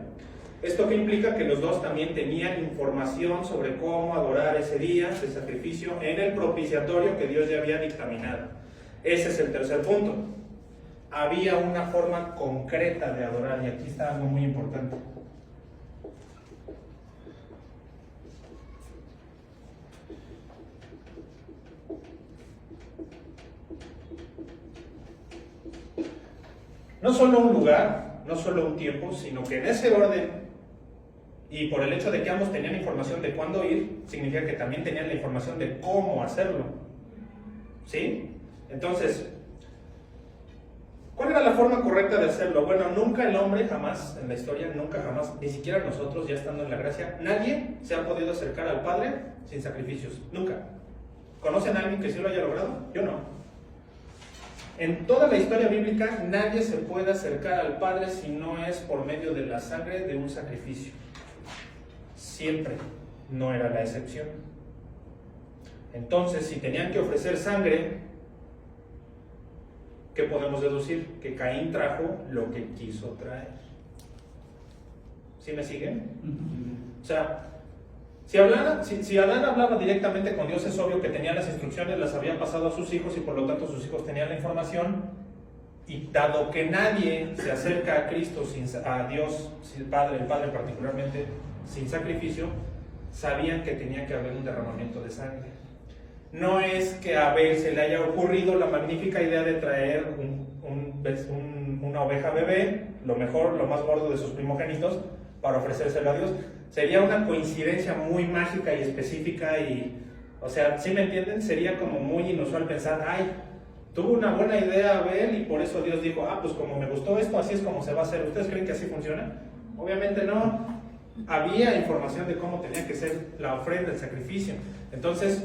Esto que implica que los dos también tenían información sobre cómo adorar ese día de sacrificio en el propiciatorio que Dios ya había dictaminado. Ese es el tercer punto. Había una forma concreta de adorar, y aquí está algo muy importante. No solo un lugar, no solo un tiempo, sino que en ese orden, y por el hecho de que ambos tenían información de cuándo ir, significa que también tenían la información de cómo hacerlo. ¿Sí? Entonces, ¿cuál era la forma correcta de hacerlo? Bueno, nunca el hombre, jamás en la historia, nunca jamás, ni siquiera nosotros, ya estando en la gracia, nadie se ha podido acercar al Padre sin sacrificios. Nunca. ¿Conocen a alguien que sí lo haya logrado? Yo no. En toda la historia bíblica, nadie se puede acercar al Padre si no es por medio de la sangre de un sacrificio. Siempre. No era la excepción. Entonces, si tenían que ofrecer sangre, ¿qué podemos deducir? Que Caín trajo lo que quiso traer. ¿Sí me siguen? O sea, si Adán hablaba directamente con Dios, es obvio que tenía las instrucciones, las había pasado a sus hijos y por lo tanto sus hijos tenían la información. Y dado que nadie se acerca a Cristo, a Dios, el Padre particularmente, sin sacrificio, sabían que tenía que haber un derramamiento de sangre. No es que a Abel se le haya ocurrido la magnífica idea de traer una oveja bebé, lo mejor, lo más gordo de sus primogénitos, para ofrecérselo a Dios. Sería una coincidencia muy mágica y específica y, o sea, ¿sí me entienden? Sería como muy inusual pensar, ay, tuvo una buena idea Abel y por eso Dios dijo, pues como me gustó esto, así es como se va a hacer. ¿Ustedes creen que así funciona? Obviamente no. Había información de cómo tenía que ser la ofrenda, el sacrificio. Entonces,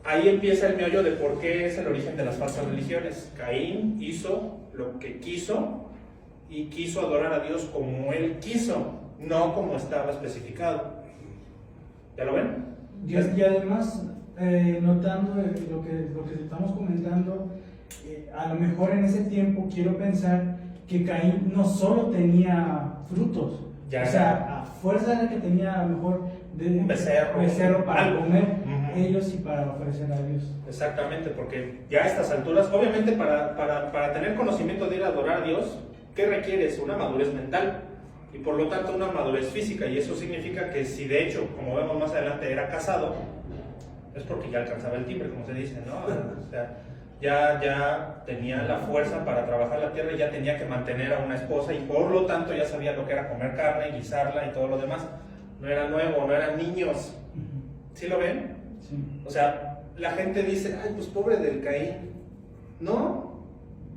ahí empieza el meollo de por qué es el origen de las falsas religiones. Caín hizo lo que quiso y quiso adorar a Dios como él quiso, no como estaba especificado. ¿Ya lo ven? Y además, notando lo que estamos comentando, a lo mejor en ese tiempo quiero pensar que Caín no solo tenía frutos, ya, o sea, a fuerza era que tenía a lo mejor un becerro para algo. comer ellos y para ofrecer a Dios. Exactamente, porque ya a estas alturas, obviamente para tener conocimiento de ir a adorar a Dios, ¿qué requieres? Una madurez mental y por lo tanto una madurez física, y eso significa que si de hecho, como vemos más adelante, era casado, es porque ya alcanzaba el timbre, como se dice, ¿no? O sea, ya tenía la fuerza para trabajar la tierra y ya tenía que mantener a una esposa y por lo tanto ya sabía lo que era comer carne, guisarla y todo lo demás. No era nuevo, no eran niños. ¿Sí lo ven? Sí. O sea, la gente dice, ay, pues pobre del Caín. No,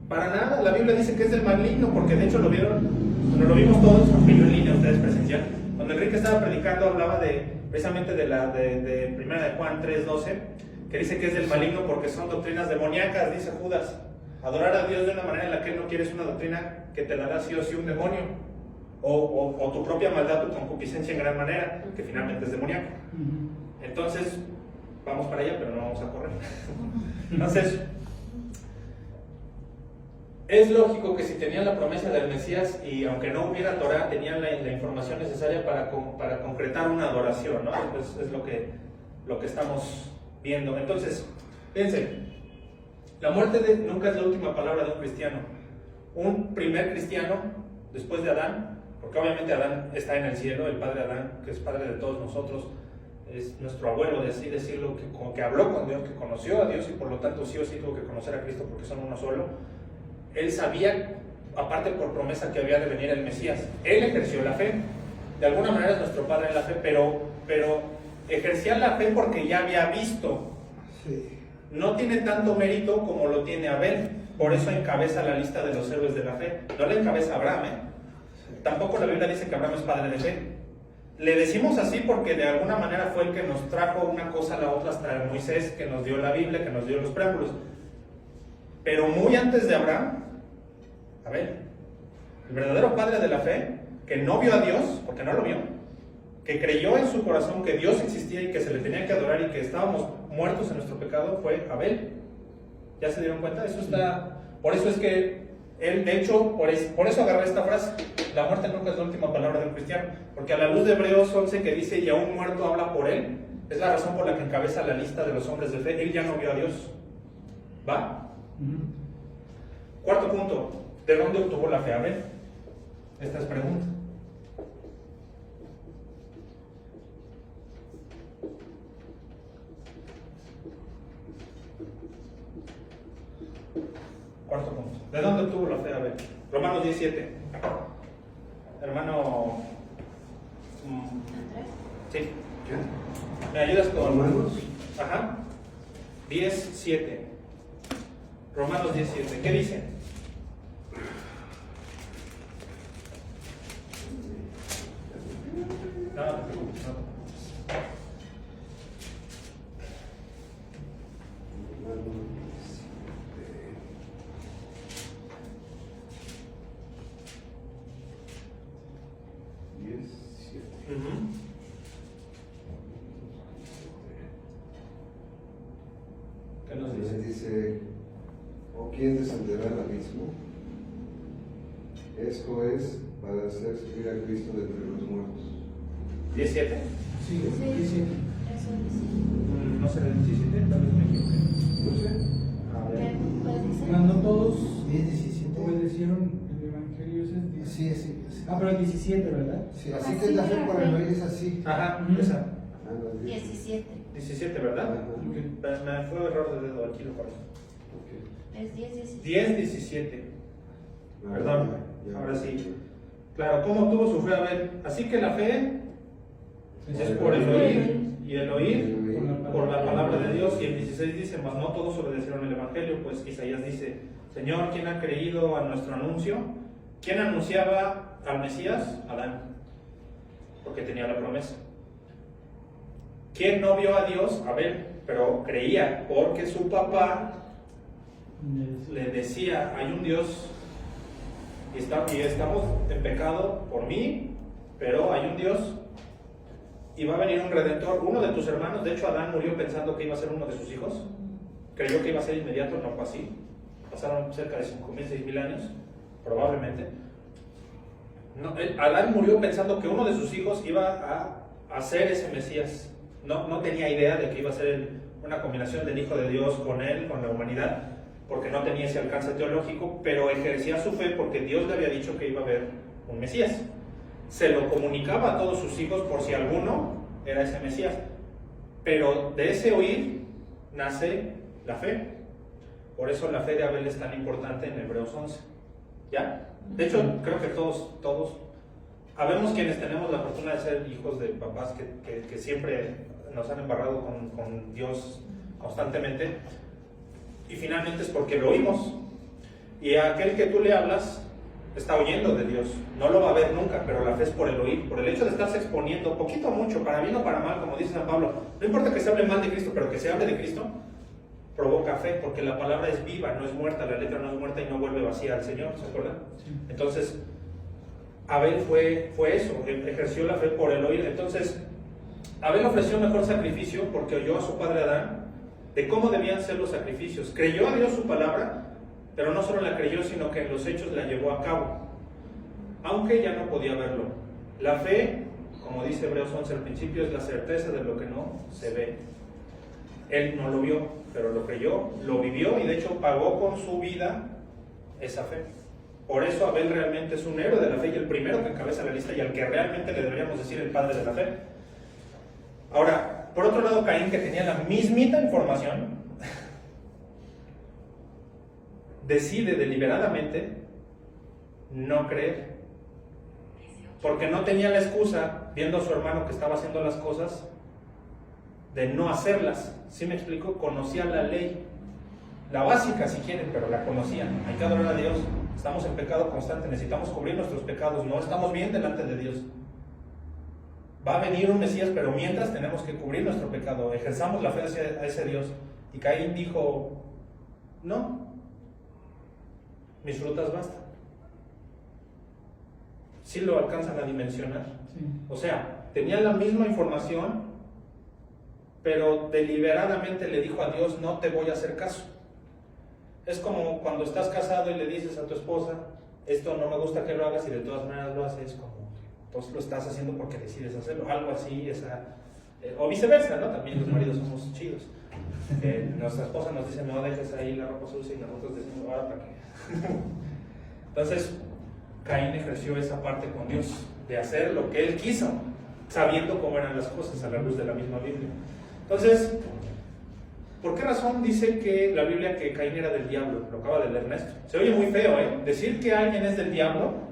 para nada. La Biblia dice que es del maligno, porque de hecho lo vimos todos, aunque no en línea, ustedes presencial. Cuando Enrique estaba predicando hablaba precisamente de Primera de Juan 3:12, que dice que es del maligno porque son doctrinas demoníacas, dice Judas. Adorar a Dios de una manera en la que él no quiere es una doctrina que te dará sí o sí un demonio. O tu propia maldad, tu concupiscencia en gran manera, que finalmente es demoníaca. Entonces, vamos para allá, pero no vamos a correr. Entonces, es lógico que si tenían la promesa del Mesías y aunque no hubiera Torah, tenían la información necesaria para concretar una adoración, ¿no? Es lo que estamos viendo. Entonces, fíjense, la muerte nunca es la última palabra de un cristiano. Un primer cristiano, después de Adán, porque obviamente Adán está en el cielo, el padre Adán, que es padre de todos nosotros, es nuestro abuelo, de así decirlo, que habló con Dios, que conoció a Dios y por lo tanto sí o sí tuvo que conocer a Cristo porque son uno solo. Él sabía, aparte por promesa, que había de venir el Mesías. Él ejerció la fe, de alguna manera es nuestro padre en la fe, pero ejercía la fe porque ya había visto. Sí. No tiene tanto mérito como lo tiene Abel, por eso encabeza la lista de los héroes de la fe. No le encabeza Abraham, Tampoco la Biblia dice que Abraham es padre de fe. Le decimos así porque de alguna manera fue el que nos trajo una cosa a la otra hasta Moisés, que nos dio la Biblia, que nos dio los preámbulos. Pero muy antes de Abraham, Abel, el verdadero padre de la fe, que no vio a Dios, porque no lo vio, que creyó en su corazón que Dios existía y que se le tenía que adorar y que estábamos muertos en nuestro pecado, fue Abel. ¿Ya se dieron cuenta? Eso está... Por eso es que él, de hecho, por eso agarré esta frase. La muerte nunca es la última palabra del cristiano. Porque a la luz de Hebreos 11 que dice, y aún muerto habla por él, es la razón por la que encabeza la lista de los hombres de fe. Él ya no vio a Dios. ¿Va? Cuarto punto. ¿De dónde obtuvo la fe Abel? Esta es pregunta. Cuarto punto. ¿De dónde obtuvo la fe Abel? Romanos 17. Hermano... sí. ¿Qué? ¿Me ayudas con...? Romanos. Ajá. 10:7. Romanos 10:7. ¿Qué dice? No, no te preocupes, no te preocupes. Ujú. ¿Qué nos dice? Dice, ¿o quién descenderá al abismo? Esto es para hacer subir a Cristo de entre los muertos. 17. Sí, Sí, 17. eso dice. No será el 17, tal vez me equivoqué. No sé. A ¿Qué? ver. ¿Cuál dice? Cuando todos 10, 17. obedecieron el evangelio, ese es 10. Sí, sí, sí. Ah, pero el 17, ¿verdad? Sí, así que la fe por el oír es así. Ajá, Ujú. esa. Ah, no, 17. 17, ¿verdad? Ajá. Ok. Me fue error de dedo aquí, lo parece. Ok. Es 10, 17. 10:17. Ah, Perdón, ya, ahora sí. Claro, ¿cómo tuvo su fe Abel? Así que la fe es por el oír, y el oír por la palabra de Dios. Y el 16 dice, mas no todos obedecieron el evangelio. Pues Isaías dice, Señor, ¿quién ha creído a nuestro anuncio? ¿Quién anunciaba al Mesías? Adán, porque tenía la promesa. ¿Quién no vio a Dios? Abel, pero creía, porque su papá le decía, hay un Dios y estamos en pecado por mí, pero hay un Dios y va a venir un redentor, uno de tus hermanos. De hecho, Adán murió pensando que iba a ser uno de sus hijos, creyó que iba a ser inmediato, no fue así. Pasaron cerca de 5.000, 6.000 años, probablemente. No, Adán murió pensando que uno de sus hijos iba a ser ese Mesías. No tenía idea de que iba a ser una combinación del Hijo de Dios con él, con la humanidad, porque no tenía ese alcance teológico, pero ejercía su fe porque Dios le había dicho que iba a haber un Mesías. Se lo comunicaba a todos sus hijos por si alguno era ese Mesías. Pero de ese oír nace la fe. Por eso la fe de Abel es tan importante en Hebreos 11. ¿Ya? De hecho, creo que todos, habemos quienes tenemos la fortuna de ser hijos de papás que siempre nos han embarrado con Dios constantemente. Y finalmente es porque lo oímos. Y a aquel que tú le hablas está oyendo de Dios. No lo va a ver nunca, pero la fe es por el oír, por el hecho de estarse exponiendo, poquito o mucho, para bien o para mal, como dice San Pablo. No importa que se hable mal de Cristo, pero que se hable de Cristo, provoca fe, porque la palabra es viva, no es muerta, la letra no es muerta y no vuelve vacía al Señor, ¿se acuerdan? Sí. Entonces, Abel fue eso, ejerció la fe por el oír. Entonces, Abel ofreció un mejor sacrificio porque oyó a su padre Adán de cómo debían ser los sacrificios. Creyó a Dios su palabra, pero no solo la creyó, sino que en los hechos la llevó a cabo, aunque ya no podía verlo. La fe, como dice Hebreos 11 al principio, es la certeza de lo que no se ve. Él no lo vio, pero lo creyó, lo vivió y de hecho pagó con su vida esa fe. Por eso Abel realmente es un héroe de la fe y el primero que encabeza la lista y al que realmente le deberíamos decir el padre de la fe. Ahora, por otro lado, Caín, que tenía la mismita información, decide deliberadamente no creer, porque no tenía la excusa, viendo a su hermano que estaba haciendo las cosas, de no hacerlas. ¿Sí me explico? Conocía la ley, la básica si quieren, pero la conocían. Hay que adorar a Dios, estamos en pecado constante, necesitamos cubrir nuestros pecados, no estamos bien delante de Dios. Va a venir un Mesías, pero mientras tenemos que cubrir nuestro pecado, ejerzamos la fe a ese Dios. Y Caín dijo, no, mis frutas bastan. ¿Sí lo alcanzan a dimensionar? Sí. O sea, tenía la misma información, pero deliberadamente le dijo a Dios, no te voy a hacer caso. Es como cuando estás casado y le dices a tu esposa, esto no me gusta que lo hagas y de todas maneras lo haces, como entonces lo estás haciendo porque decides hacerlo, algo así, o viceversa, ¿no? También los maridos somos chidos. Nuestra esposa nos dice, no dejes ahí la ropa sucia, y nosotros decimos, ahora para qué. Entonces, Caín ejerció esa parte con Dios, de hacer lo que él quiso, sabiendo cómo eran las cosas a la luz de la misma Biblia. Entonces, ¿por qué razón dice que la Biblia que Caín era del diablo? Lo acaba de leer Ernesto. Se oye muy feo, ¿eh? Decir que alguien es del diablo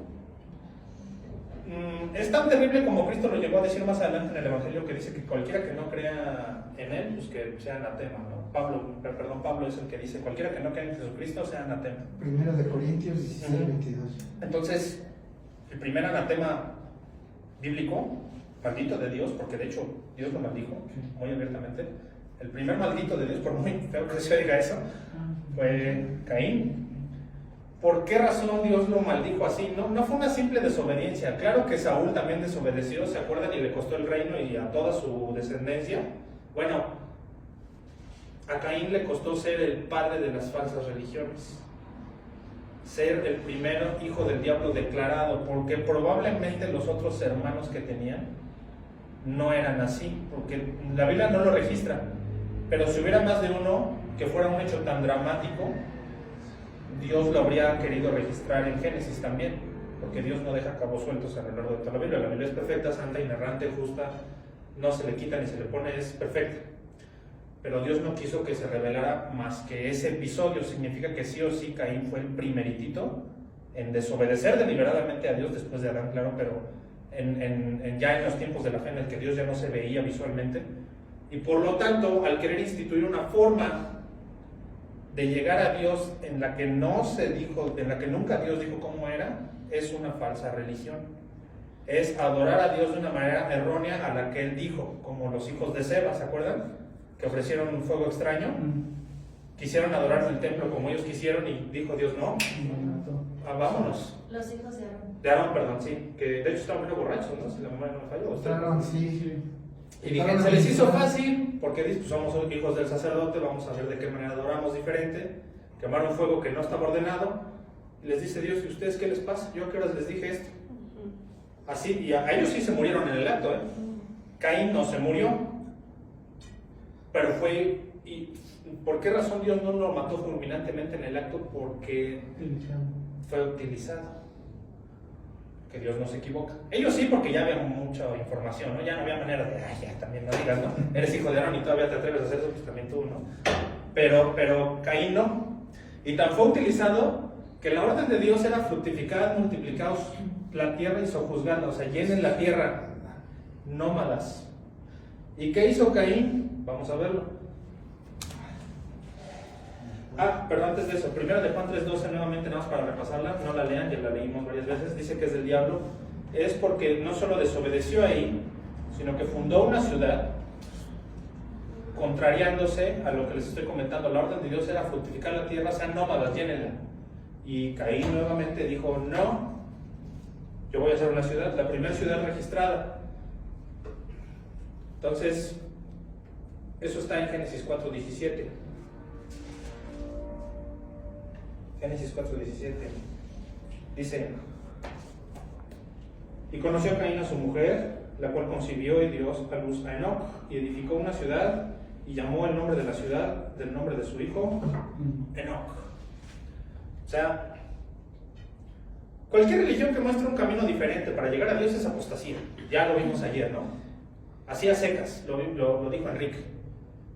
es tan terrible como Cristo lo llegó a decir más adelante en el Evangelio, que dice que cualquiera que no crea en él, pues que sea anatema, ¿no? Pablo es el que dice, cualquiera que no crea en Jesucristo sea anatema. Primero de Corintios 16, 22. Entonces, el primer anatema bíblico, maldito de Dios, porque de hecho Dios lo maldijo muy abiertamente, el primer maldito de Dios, por muy feo que se diga eso, fue Caín. ¿Por qué razón Dios lo maldijo así? No fue una simple desobediencia. Claro que Saúl también desobedeció, ¿se acuerdan? Y le costó el reino y a toda su descendencia. Bueno, a Caín le costó ser el padre de las falsas religiones, ser el primer hijo del diablo declarado, porque probablemente los otros hermanos que tenían no eran así, porque la Biblia no lo registra, pero si hubiera más de uno que fuera un hecho tan dramático, Dios lo habría querido registrar en Génesis también, porque Dios no deja cabos sueltos a lo largo de toda la Biblia. La Biblia es perfecta, santa, inerrante, justa, no se le quita ni se le pone, es perfecta. Pero Dios no quiso que se revelara más que ese episodio. Significa que sí o sí Caín fue el primeritito en desobedecer deliberadamente a Dios después de Adán, claro, pero ya en los tiempos de la fe en el que Dios ya no se veía visualmente. Y por lo tanto, al querer instituir una forma de llegar a Dios en la que no se dijo, en la que nunca Dios dijo cómo era, es una falsa religión. Es adorar a Dios de una manera errónea a la que Él dijo, como los hijos de Seba, ¿se acuerdan? Que ofrecieron un fuego extraño, quisieron adorar en el templo como ellos quisieron y dijo Dios, no, vámonos. Los hijos de Aarón. De Aarón, perdón, sí, que de hecho estaban muy borrachos, ¿no? Si la memoria no me falló. Aarón, sí. Y dije, se les hizo fácil, porque pues somos hijos del sacerdote, vamos a ver de qué manera adoramos diferente. Quemaron fuego que no estaba ordenado, y les dice Dios, ¿y ustedes qué les pasa? Yo a qué horas les dije esto. Así, y a ellos sí se murieron en el acto, ¿eh? Caín no se murió, pero fue, y ¿por qué razón Dios no lo mató fulminantemente en el acto? Porque fue utilizado. Que Dios no se equivoca. Ellos sí, porque ya había mucha información, ¿no? Ya no había manera de, ay, ya también no digas, ¿no? Eres hijo de Aarón y todavía te atreves a hacer eso, pues también tú, ¿no? Pero Caín no. Y tan fue utilizado que la orden de Dios era fructificad, multiplicaos la tierra y sojuzgadla, o sea, llenen la tierra, nómadas. ¿Y qué hizo Caín? Vamos a verlo. Pero antes de eso, primero de Juan 3:12, nuevamente nada más para repasarla, no la lean, ya la leímos varias veces, dice que es del diablo, es porque no solo desobedeció ahí, sino que fundó una ciudad, contrariándose a lo que les estoy comentando. La orden de Dios era fructificar la tierra, sean nómadas, llénenla. Y Caín nuevamente dijo, no, yo voy a hacer una ciudad, la primera ciudad registrada. Entonces, eso está en Génesis 4:17. Génesis 4:17 dice: y conoció Caín a su mujer, la cual concibió y dio a luz a Enoc, y edificó una ciudad, y llamó el nombre de la ciudad del nombre de su hijo, Enoc. O sea, cualquier religión que muestre un camino diferente para llegar a Dios es apostasía. Ya lo vimos ayer, ¿no? Así a secas, lo dijo Enrique.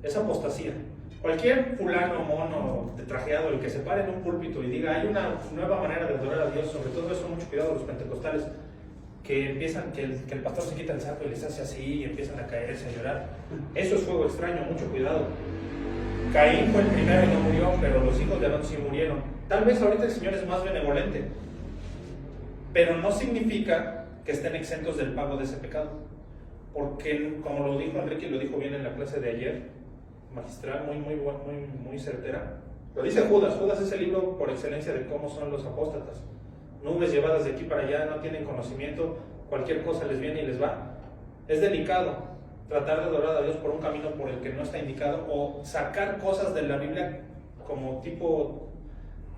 Es apostasía. Cualquier fulano, mono, trajeado, el que se pare en un púlpito y diga hay una nueva manera de adorar a Dios, sobre todo eso, mucho cuidado los pentecostales, que empiezan, que el pastor se quita el saco y les hace así y empiezan a caerse, a llorar. Eso es fuego extraño, mucho cuidado. Caín fue el primero y no murió, pero los hijos de Aarón sí murieron. Tal vez ahorita el Señor es más benevolente, pero no significa que estén exentos del pago de ese pecado, porque como lo dijo Enrique y lo dijo bien en la clase de ayer, magistral, muy certera. Lo dice Judas. Judas es el libro por excelencia de cómo son los apóstatas. Nubes llevadas de aquí para allá, no tienen conocimiento, cualquier cosa les viene y les va. Es delicado tratar de adorar a Dios por un camino por el que no está indicado, o sacar cosas de la Biblia como tipo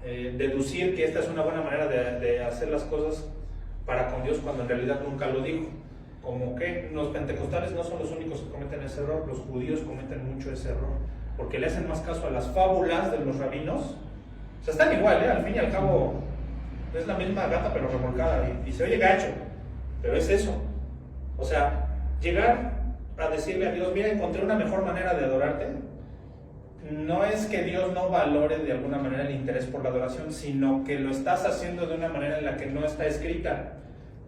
deducir que esta es una buena manera de hacer las cosas para con Dios cuando en realidad nunca lo dijo. Como que los pentecostales no son los únicos que cometen ese error, los judíos cometen mucho ese error, porque le hacen más caso a las fábulas de los rabinos. O sea, están igual, al fin y al cabo es la misma gata pero remolcada y se oye gacho, pero es eso. O sea, llegar a decirle a Dios, mira, encontré una mejor manera de adorarte, no es que Dios no valore de alguna manera el interés por la adoración, sino que lo estás haciendo de una manera en la que no está escrita.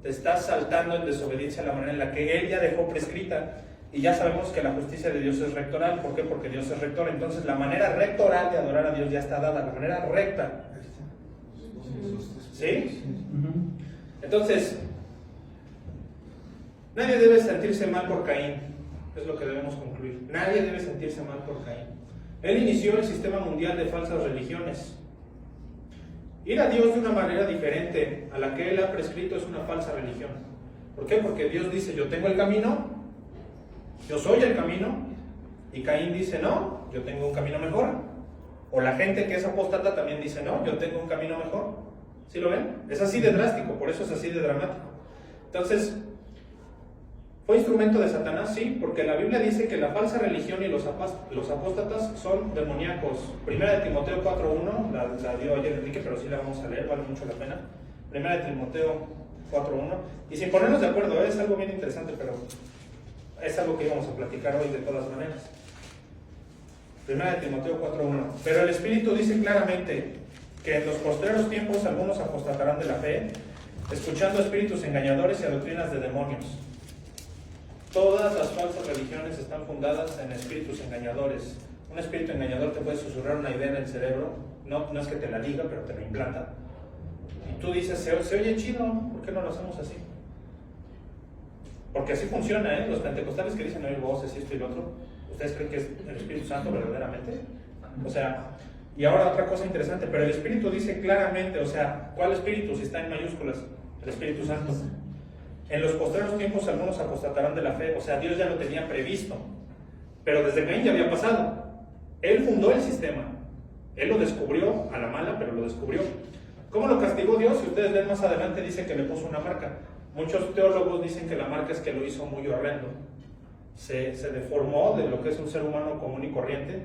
Te estás saltando en desobediencia a la manera en la que Él ya dejó prescrita. Y ya sabemos que la justicia de Dios es rectoral. ¿Por qué? Porque Dios es rector. Entonces la manera rectoral de adorar a Dios ya está dada, la manera recta. ¿Sí? Entonces, nadie debe sentirse mal por Caín. Es lo que debemos concluir. Nadie debe sentirse mal por Caín. Él inició el sistema mundial de falsas religiones. Ir a Dios de una manera diferente a la que Él ha prescrito es una falsa religión. ¿Por qué? Porque Dios dice, yo tengo el camino, yo soy el camino, y Caín dice, no, yo tengo un camino mejor. O la gente que es apóstata también dice, no, yo tengo un camino mejor. ¿Sí lo ven? Es así de drástico, por eso es así de dramático. Entonces, ¿fue instrumento de Satanás? Sí, porque la Biblia dice que la falsa religión y los apóstatas son demoníacos. Primera de Timoteo 4.1, la dio ayer Enrique, pero sí la vamos a leer, vale mucho la pena. Primera de Timoteo 4.1, y sin ponernos de acuerdo, es algo bien interesante, pero es algo que íbamos a platicar hoy de todas maneras. Primera de Timoteo 4.1, pero el Espíritu dice claramente que en los postreros tiempos algunos apostatarán de la fe, escuchando espíritus engañadores y a doctrinas de demonios. Todas las falsas religiones están fundadas en espíritus engañadores. Un espíritu engañador te puede susurrar una idea en el cerebro, no es que te la diga, pero te la implanta. Y tú dices, se oye chido, ¿por qué no lo hacemos así? Porque así funciona, ¿eh? Los pentecostales que dicen oír voces y esto y lo otro, ¿ustedes creen que es el Espíritu Santo verdaderamente? O sea, y ahora otra cosa interesante, pero el Espíritu dice claramente, o sea, ¿cuál Espíritu? Si está en mayúsculas, el Espíritu Santo. En los postreros tiempos algunos apostatarán de la fe, o sea, Dios ya lo tenía previsto, pero desde Caín ya había pasado. Él fundó el sistema, Él lo descubrió a la mala, pero lo descubrió. ¿Cómo lo castigó Dios? Si ustedes ven más adelante, dice que le puso una marca. Muchos teólogos dicen que la marca es que lo hizo muy horrendo. Se deformó de lo que es un ser humano común y corriente,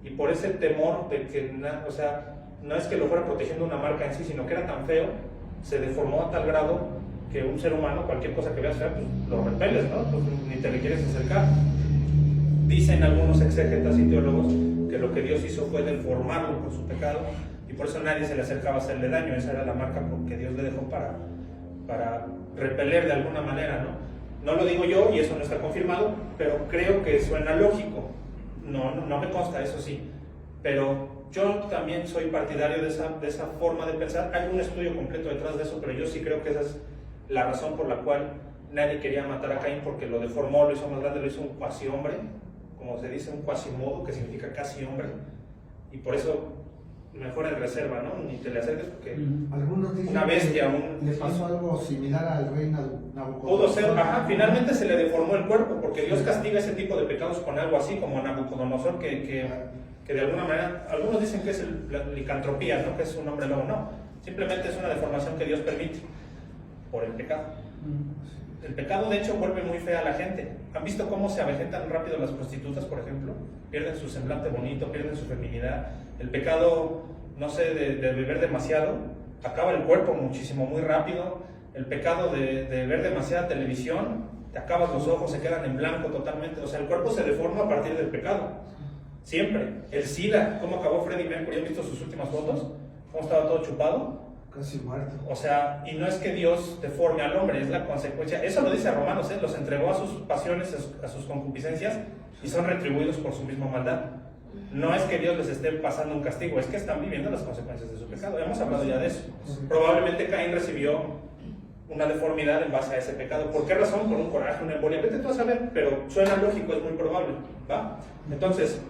y por ese temor de que, o sea, no es que lo fuera protegiendo una marca en sí, sino que era tan feo, se deformó a tal grado que un ser humano, cualquier cosa que veas fea, pues lo repeles, ¿no? Pues ni te le quieres acercar. Dicen algunos exégetas y teólogos que lo que Dios hizo fue deformarlo por su pecado, y por eso nadie se le acercaba a hacerle daño. Esa era la marca que Dios le dejó para repeler de alguna manera, ¿no? No lo digo yo y eso no está confirmado, pero creo que suena lógico. No me consta, eso sí, pero yo también soy partidario de esa forma de pensar. Hay un estudio completo detrás de eso, pero yo sí creo que esa es la razón por la cual nadie quería matar a Caín, porque lo deformó, lo hizo más grande, lo hizo un cuasi hombre, como se dice, un cuasimodo, que significa casi hombre, y por eso mejor en reserva, ¿no? Ni te le acerques porque algunos dicen una bestia, que le pasó algo similar al rey Nabucodonosor. Pudo ser, finalmente se le deformó el cuerpo, porque Dios castiga ese tipo de pecados con algo así, como a Nabucodonosor, que de alguna manera, algunos dicen que es la licantropía, ¿no? Que es un hombre lobo, no, simplemente es una deformación que Dios permite por el pecado. El pecado, de hecho, vuelve muy fea a la gente. ¿Han visto cómo se avejentan rápido las prostitutas, por ejemplo? Pierden su semblante bonito, pierden su feminidad. El pecado, no sé, de beber demasiado, acaba el cuerpo muchísimo, muy rápido. El pecado de ver demasiada televisión, te acabas los ojos, se quedan en blanco totalmente. O sea, el cuerpo se deforma a partir del pecado. Siempre. El SIDA, ¿cómo acabó Freddie Mercury? ¿Han visto sus últimas fotos? ¿Cómo estaba todo chupado? Casi muerto. O sea, y no es que Dios deforme al hombre, es la consecuencia. Eso lo dice Romanos, los entregó a sus pasiones, a sus concupiscencias, y son retribuidos por su misma maldad. No es que Dios les esté pasando un castigo, es que están viviendo las consecuencias de su pecado. Hemos hablado ya de eso. Probablemente Caín recibió una deformidad en base a ese pecado. ¿Por qué razón? Por un coraje, una embolia. Vete tú a saber, pero suena lógico, es muy probable, ¿va? Entonces,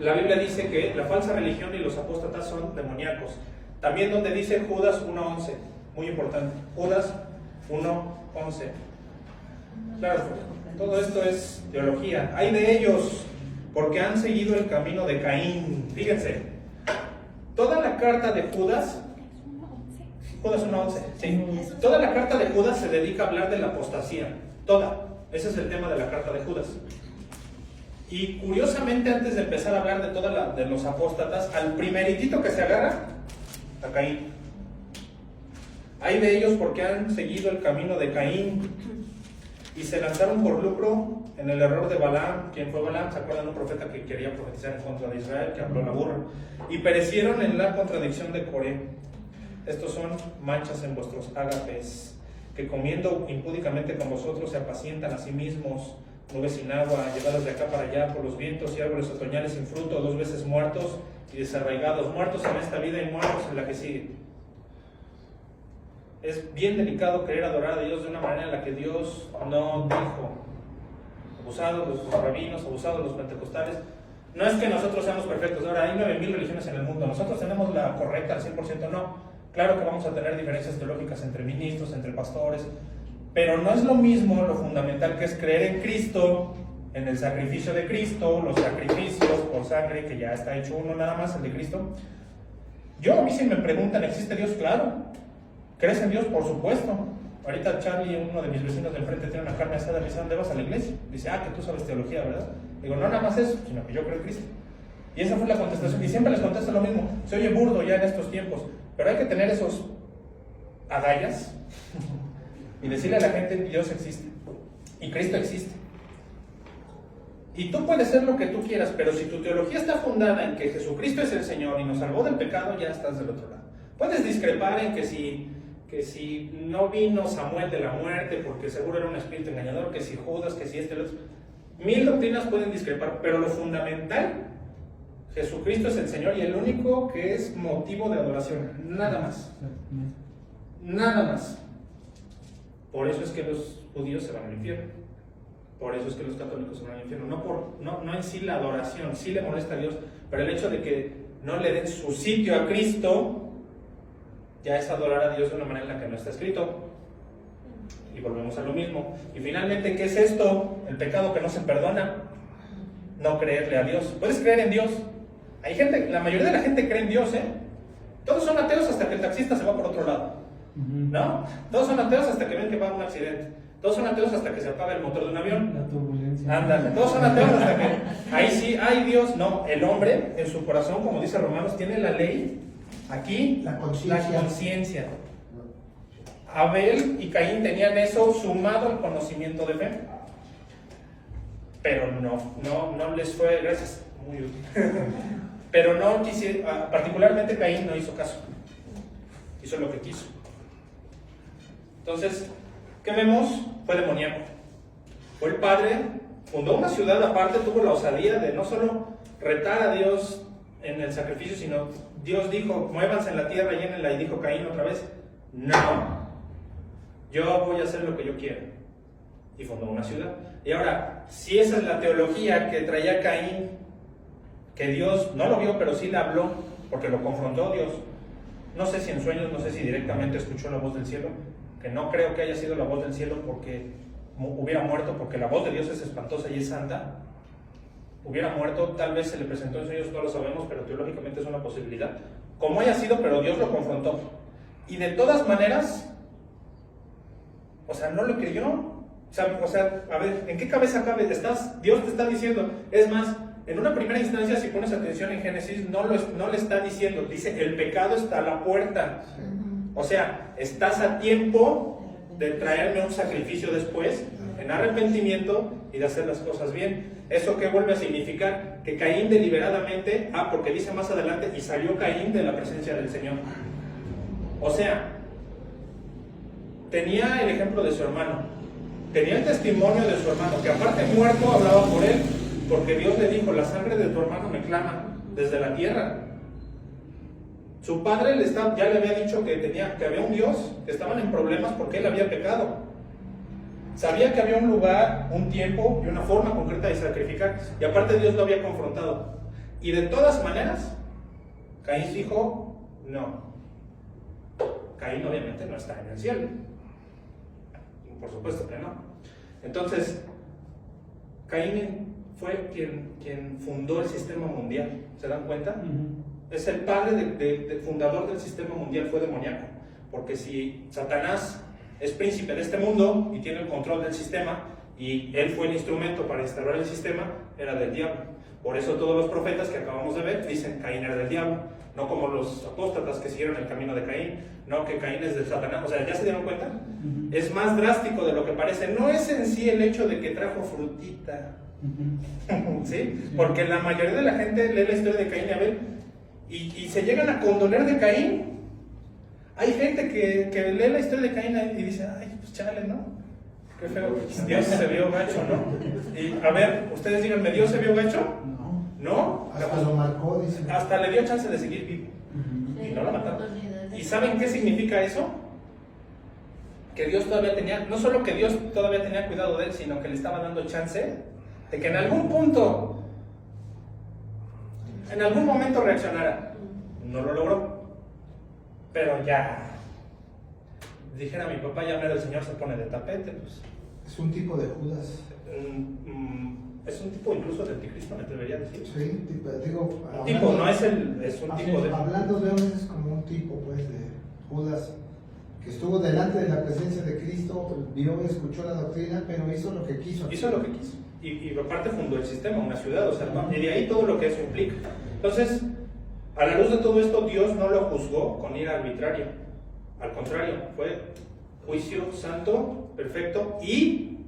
la Biblia dice que la falsa religión y los apóstatas son demoníacos. También donde dice Judas 1:11, muy importante, Judas 1:11. Claro, todo esto es teología. Hay de ellos, porque han seguido el camino de Caín. Fíjense, toda la carta de Judas 1:11, sí. Toda la carta de Judas se dedica a hablar de la apostasía. Toda. Ese es el tema de la carta de Judas. Y curiosamente, antes de empezar a hablar de los apóstatas, al primeritito que se agarra, a Caín. Hay de ellos porque han seguido el camino de Caín y se lanzaron por lucro en el error de Balaam. ¿Quién fue Balaam? ¿Se acuerdan? Un profeta que quería profetizar en contra de Israel, que habló la burra. Y perecieron en la contradicción de Coré. Estos son manchas en vuestros ágapes, que comiendo impúdicamente con vosotros se apacientan a sí mismos, nubes sin agua, llevadas de acá para allá por los vientos y árboles otoñales sin fruto, 2 veces muertos y desarraigados, muertos en esta vida y muertos en la que sigue. Es bien delicado querer adorar a Dios de una manera en la que Dios no dijo. Abusados los rabinos, abusados los pentecostales. No es que nosotros seamos perfectos. Ahora, hay 9,000 religiones en el mundo. ¿Nosotros tenemos la correcta al 100%? No. Claro que vamos a tener diferencias teológicas entre ministros, entre pastores, pero no es lo mismo lo fundamental que es creer en Cristo, en el sacrificio de Cristo, los sacrificios por sangre, que ya está hecho uno nada más, el de Cristo. A mí si me preguntan, ¿existe Dios? Claro. ¿Crees en Dios? Por supuesto. Ahorita Charlie, uno de mis vecinos de enfrente, tiene una carne asada. Me dice, ¿dónde vas a la iglesia? Dice, que tú sabes teología, ¿verdad? Digo, no nada más eso, sino que yo creo en Cristo. Y esa fue la contestación. Y siempre les contesto lo mismo. Se oye burdo ya en estos tiempos, pero hay que tener esos agallas y decirle a la gente, Dios existe y Cristo existe. Y tú puedes ser lo que tú quieras, pero si tu teología está fundada en que Jesucristo es el Señor y nos salvó del pecado, ya estás del otro lado. Puedes discrepar en que si no vino Samuel de la muerte porque seguro era un espíritu engañador, que si Judas, que si el otro. 1000 doctrinas pueden discrepar, pero lo fundamental, Jesucristo es el Señor y el único que es motivo de adoración, nada más. Nada más. Por eso es que los judíos se van al infierno. Por eso es que los católicos se van al infierno. No en sí la adoración, sí le molesta a Dios, pero el hecho de que no le den su sitio a Cristo, ya es adorar a Dios de una manera en la que no está escrito. Y volvemos a lo mismo. Y finalmente, ¿qué es esto? El pecado que no se perdona. No creerle a Dios. Puedes creer en Dios. Hay gente, la mayoría de la gente cree en Dios, ¿eh? Todos son ateos hasta que el taxista se va por otro lado, ¿no? Todos son ateos hasta que ven que va a un accidente. Todos son ateos hasta que se apaga el motor de un avión. La turbulencia. Ándale, todos son ateos hasta que ahí sí, ay Dios, no. El hombre en su corazón, como dice Romanos, tiene la ley, aquí La conciencia. Abel y Caín tenían eso sumado al conocimiento de fe, pero no les fue, gracias, muy útil. Pero no quisieron, particularmente Caín no hizo caso, hizo lo que quiso. Entonces, ¿qué vemos? Fue demoníaco. Fue el padre, fundó una ciudad aparte, tuvo la osadía de no solo retar a Dios en el sacrificio, sino Dios dijo, muévanse en la tierra, llénenla, y dijo Caín otra vez, no, yo voy a hacer lo que yo quiero. Y fundó una ciudad. Y ahora, si esa es la teología que traía Caín, que Dios no lo vio, pero sí le habló, porque lo confrontó Dios. No sé si en sueños, no sé si directamente escuchó la voz del cielo, que no creo que haya sido la voz del cielo porque hubiera muerto, porque la voz de Dios es espantosa y es santa. Hubiera muerto, tal vez se le presentó en sueños, no lo sabemos, pero teológicamente es una posibilidad. Como haya sido, pero Dios lo confrontó. Y de todas maneras, o sea, no lo creyó. O sea, a ver, ¿en qué cabeza cabe? Dios te está diciendo, es más, en una primera instancia, si pones atención en Génesis, no le está diciendo, dice, el pecado está a la puerta. O sea, estás a tiempo de traerme un sacrificio después, en arrepentimiento y de hacer las cosas bien. ¿Eso qué vuelve a significar? Que Caín deliberadamente, porque dice más adelante, y salió Caín de la presencia del Señor. O sea, tenía el ejemplo de su hermano, tenía el testimonio de su hermano, que aparte muerto hablaba por él, porque Dios le dijo, la sangre de tu hermano me clama desde la tierra. Su padre ya le había dicho que había un Dios, que estaban en problemas porque él había pecado. Sabía que había un lugar, un tiempo y una forma concreta de sacrificar, y aparte Dios lo había confrontado. Y de todas maneras, Caín dijo, no. Caín obviamente no está en el cielo. Por supuesto que no. Entonces, Caín fue quien fundó el sistema mundial. ¿Se dan cuenta? Es el padre del fundador del sistema mundial, fue demoníaco. Porque si Satanás es príncipe de este mundo y tiene el control del sistema, y él fue el instrumento para instaurar el sistema, era del diablo. Por eso todos los profetas que acabamos de ver dicen Caín era del diablo, no como los apóstatas que siguieron el camino de Caín, no que Caín es de Satanás. O sea, ¿ya se dieron cuenta? Es más drástico de lo que parece. No es en sí el hecho de que trajo frutita, ¿sí? Porque la mayoría de la gente lee la historia de Caín y Abel y se llegan a condoler de Caín. Hay gente que lee la historia de Caín y dice, ay, pues chale, ¿no? Qué feo, Dios se vio gacho, ¿no? Y a ver, ustedes díganme, ¿Dios se vio gacho? ¿No? Hasta lo marcó, dice. Hasta le dio chance de seguir vivo. Y no lo mataron. ¿Y saben qué significa eso? Que Dios todavía tenía, no solo que Dios todavía tenía cuidado de él, sino que le estaba dando chance de que en algún punto, en algún momento reaccionara. No lo logró. Pero ya, dijera mi papá, ya el Señor se pone de tapete, pues. Es un tipo de Judas. Es un tipo incluso de anticristo, me atrevería a decir. Sí, digo. Un tipo, no es es un tipo de. Hablando de hombres, es como un tipo, pues, de Judas, que estuvo delante de la presencia de Cristo, vio y escuchó la doctrina, pero hizo lo que quiso. Hizo lo que quiso. Y aparte fundó el sistema, una ciudad, o sea, y de ahí todo lo que eso implica. Entonces, a la luz de todo esto, Dios no lo juzgó con ira arbitraria. Al contrario, fue juicio santo, perfecto y,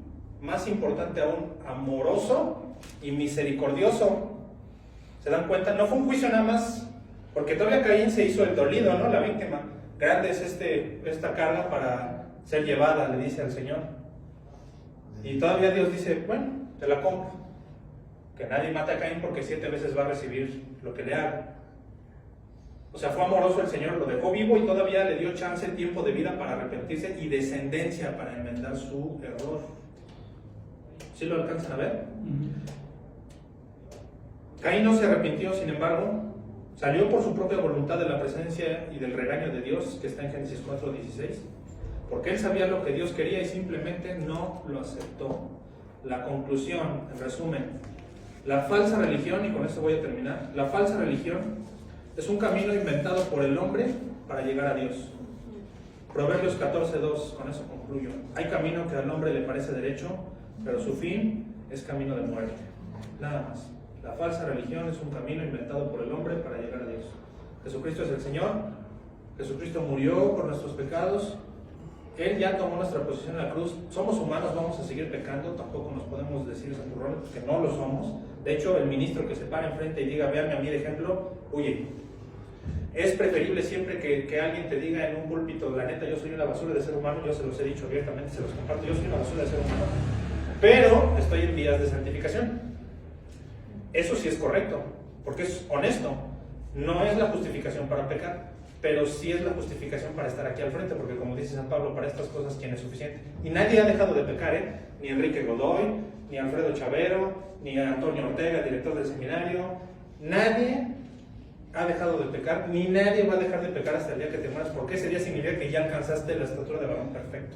más importante aún, amoroso y misericordioso. ¿Se dan cuenta? No fue un juicio nada más, porque todavía Caín se hizo el dolido, ¿no? La víctima. Grande es esta carga para ser llevada, le dice al Señor. Y todavía Dios dice, bueno, te la compro. Que nadie mate a Caín porque 7 veces va a recibir lo que le haga. O sea, fue amoroso el Señor, lo dejó vivo y todavía le dio chance, tiempo de vida para arrepentirse y descendencia para enmendar su error. ¿Sí lo alcanzan a ver? Caín no se arrepintió, sin embargo, salió por su propia voluntad de la presencia y del regaño de Dios, que está en Génesis 4:16, porque él sabía lo que Dios quería y simplemente no lo aceptó. La conclusión, en resumen, la falsa religión, y con esto voy a terminar, la falsa religión es un camino inventado por el hombre para llegar a Dios. Proverbios 14:2, con eso concluyo. Hay camino que al hombre le parece derecho, pero su fin es camino de muerte. Nada más. La falsa religión es un camino inventado por el hombre para llegar a Dios. Jesucristo es el Señor. Jesucristo murió por nuestros pecados. Él ya tomó nuestra posición en la cruz. Somos humanos, vamos a seguir pecando. Tampoco nos podemos decir santurrones porque no lo somos. De hecho, el ministro que se para enfrente y diga, véanme a mí de ejemplo, huye. Es preferible siempre que alguien te diga en un púlpito, la neta, yo soy una basura de ser humano. Yo se los he dicho abiertamente, se los comparto. Yo soy una basura de ser humano, pero estoy en vías de santificación. Eso sí es correcto, porque es honesto. No es la justificación para pecar, pero sí es la justificación para estar aquí al frente, porque como dice San Pablo, para estas cosas ¿quién es suficiente? Y nadie ha dejado de pecar, ¿eh? Ni Enrique Godoy, ni Alfredo Chavero, ni Antonio Ortega, director del seminario. Nadie ha dejado de pecar, ni nadie va a dejar de pecar hasta el día que te mueras, porque ese día significa que ya alcanzaste la estatura de varón perfecto.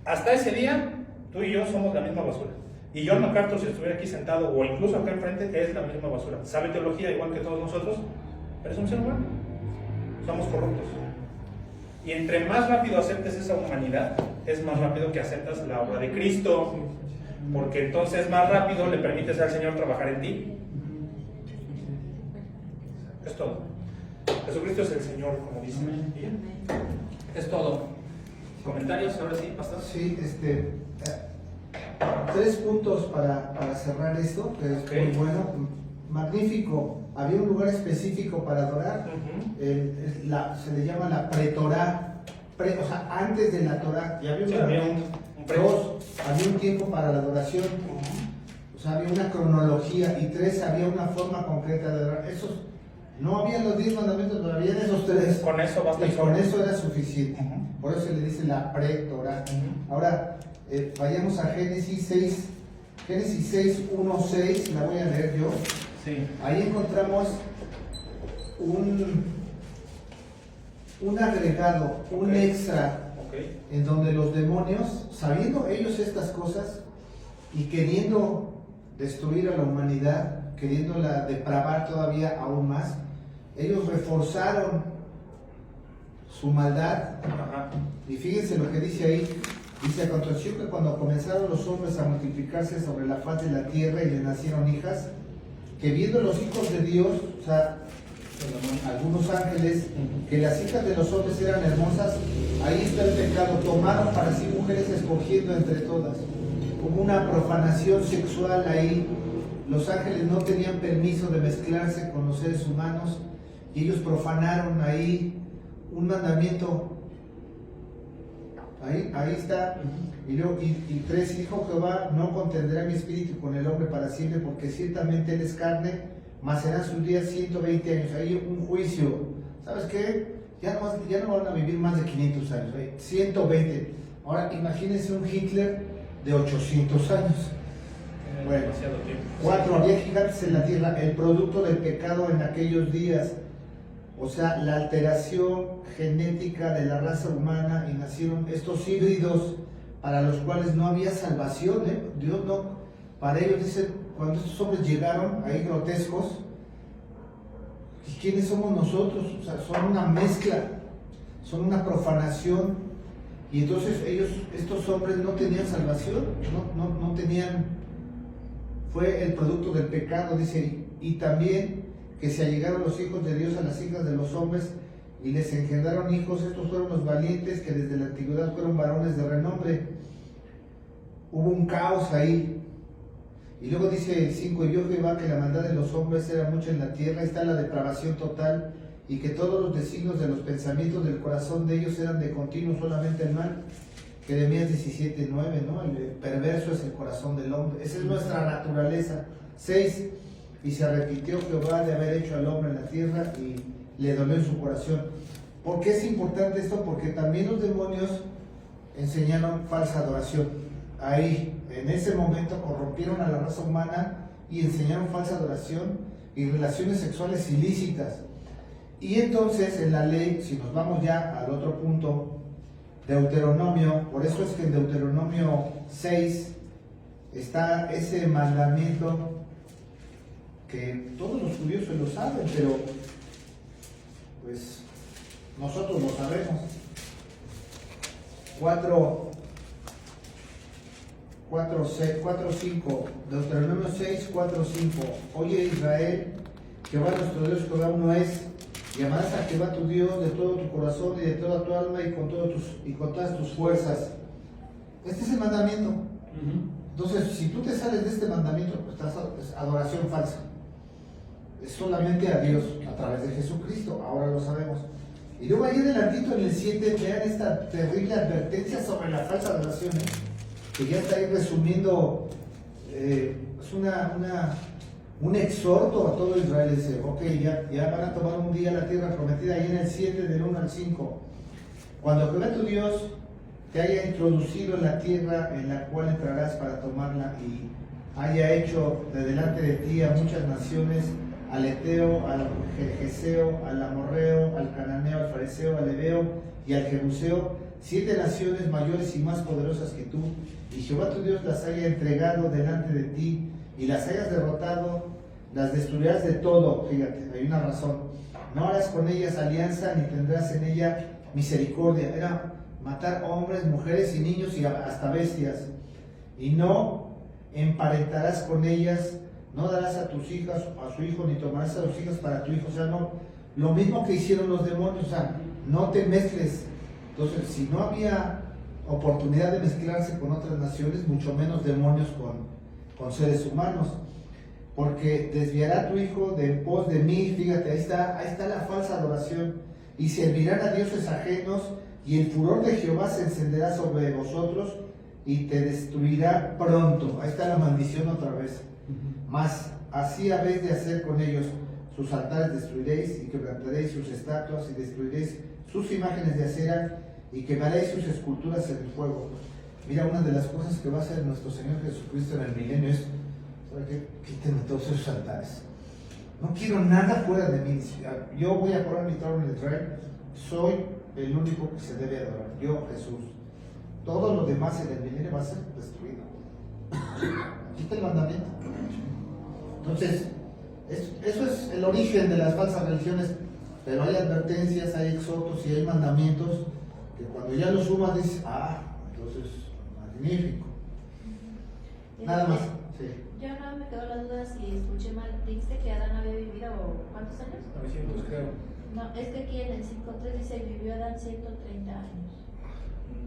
Hasta ese día, tú y yo somos la misma basura. Y John MacArthur, si estuviera aquí sentado, o incluso acá enfrente, es la misma basura. Sabe teología igual que todos nosotros, pero es un ser humano. Somos corruptos. Y entre más rápido aceptes esa humanidad, es más rápido que aceptas la obra de Cristo, porque entonces más rápido le permites al Señor trabajar en ti. Es todo. Jesucristo es el Señor, como dice. Es todo. ¿Comentarios? Ahora sí, pastor. Sí, 3 puntos para cerrar esto, que es muy bueno. Magnífico. Había un lugar específico para adorar. Se le llama la pretorá. O sea, antes de la Torá. Y había había un tiempo para la adoración. O sea, había una cronología. Y 3, había una forma concreta de adorar. No había los 10 mandamientos, pero había esos 3. Con eso basta. Y con eso era suficiente. Por eso se le dice la pretorá. Ahora, vayamos a Génesis 6. Génesis 6, 1, 6. La voy a leer yo. Sí. Ahí encontramos un agregado, un extra, en donde los demonios, sabiendo ellos estas cosas y queriendo destruir a la humanidad, queriéndola depravar todavía aún más, ellos reforzaron su maldad. Ajá. Y fíjense lo que dice ahí. Dice: aconteció que cuando comenzaron los hombres a multiplicarse sobre la faz de la tierra y le nacieron hijas, que viendo los hijos de Dios, o sea, algunos ángeles, que las hijas de los hombres eran hermosas, ahí está el pecado, tomaron para sí mujeres escogiendo entre todas. Hubo una profanación sexual ahí. Los ángeles no tenían permiso de mezclarse con los seres humanos y ellos profanaron ahí un mandamiento. Ahí está. Y luego, y 3, dijo Jehová: no contenderá mi espíritu con el hombre para siempre, porque ciertamente él es carne, mas serán sus días 120 años. Ahí un juicio. ¿Sabes qué? Ya no van a vivir más de 500 años. 120. Ahora imagínense un Hitler de 800 años. Bueno, Demasiado tiempo. 4, había gigantes en la tierra, el producto del pecado en aquellos días. O sea, la alteración genética de la raza humana, y nacieron estos híbridos para los cuales no había salvación. Dios no, para ellos dicen, cuando estos hombres llegaron ahí grotescos, ¿y quiénes somos nosotros? O sea, son una mezcla, son una profanación, y entonces estos hombres no tenían salvación, no tenían, fue el producto del pecado, dice, y también que se allegaron los hijos de Dios a las hijas de los hombres y les engendraron hijos. Estos fueron los valientes que desde la antigüedad fueron varones de renombre. Hubo un caos ahí. Y luego dice el 5: y vio Jehová que la maldad de los hombres era mucha en la tierra. Ahí está la depravación total, y que todos los designios de los pensamientos del corazón de ellos eran de continuo solamente el mal. Jeremías 17:9, ¿no? El perverso es el corazón del hombre. Esa es nuestra naturaleza. 6: y se arrepintió Jehová de haber hecho al hombre en la tierra y le dolió en su corazón. ¿Por qué es importante esto? Porque también los demonios enseñaron falsa adoración. Ahí, en ese momento, corrompieron a la raza humana y enseñaron falsa adoración y relaciones sexuales ilícitas. Y entonces en la ley, si nos vamos ya al otro punto, Deuteronomio, por eso es que en Deuteronomio 6 está ese mandamiento que todos los judíos se lo saben, pero pues nosotros lo sabemos. 4:5, Deuteronomio 6, 4, 5. Oye Israel, Jehová nuestro Dios, Jehová uno es, y amarás a Jehová tu Dios de todo tu corazón y de toda tu alma y con todas tus fuerzas. Este es el mandamiento. Entonces, si tú te sales de este mandamiento, pues es adoración falsa. Es solamente a Dios a través de Jesucristo, ahora lo sabemos. Y luego ahí adelantito en el 7 vean esta terrible advertencia sobre la falsa adoración, que ya está ahí resumiendo, es un exhorto a todo Israel. Dice, ok, ya van a tomar un día la tierra prometida, ahí en el 7 del 1 al 5. Cuando Jehová tu Dios te haya introducido en la tierra en la cual entrarás para tomarla, y haya hecho de delante de ti a muchas naciones, al Eteo, al Gergeseo, al Amorreo, al Cananeo, al Fariseo, al Ebeo y al Jebuseo, 7 naciones mayores y más poderosas que tú, y Jehová tu Dios las haya entregado delante de ti, y las hayas derrotado, las destruirás de todo. Fíjate, hay una razón. No harás con ellas alianza, ni tendrás en ella misericordia. Era matar hombres, mujeres y niños y hasta bestias. Y no emparentarás con ellas, no darás a tus hijas, a su hijo, ni tomarás a tus hijas para tu hijo. O sea, no, lo mismo que hicieron los demonios, o sea, no te mezcles. Entonces, si no había oportunidad de mezclarse con otras naciones, mucho menos demonios con seres humanos. Porque desviará tu hijo de en pos de mí. Fíjate, ahí está la falsa adoración. Y servirán a dioses ajenos, y el furor de Jehová se encenderá sobre vosotros y te destruirá pronto. Ahí está la maldición otra vez. Mas así habéis de hacer con ellos: sus altares destruiréis, y quebrantaréis sus estatuas, y destruiréis sus imágenes de acera, y quemaréis sus esculturas en el fuego. Mira, una de las cosas que va a hacer nuestro Señor Jesucristo en el milenio es, ¿sabe qué? Quítenme todos esos altares. No quiero nada fuera de mí. Yo voy a poner mi trono en Israel. Soy el único que se debe adorar. Yo, Jesús. Todo lo demás en el milenio va a ser destruido. Aquí está el mandamiento. Entonces, eso es el origen de las falsas religiones. Pero hay advertencias, hay exhortos y hay mandamientos que cuando ya los sumas dices, entonces, magnífico. Nada más, sí. Yo no me quedó la duda si escuché mal. Dijiste que Adán había vivido ¿cuántos años? 900 creo. No, es que aquí en el 5.3 dice vivió Adán 130 años.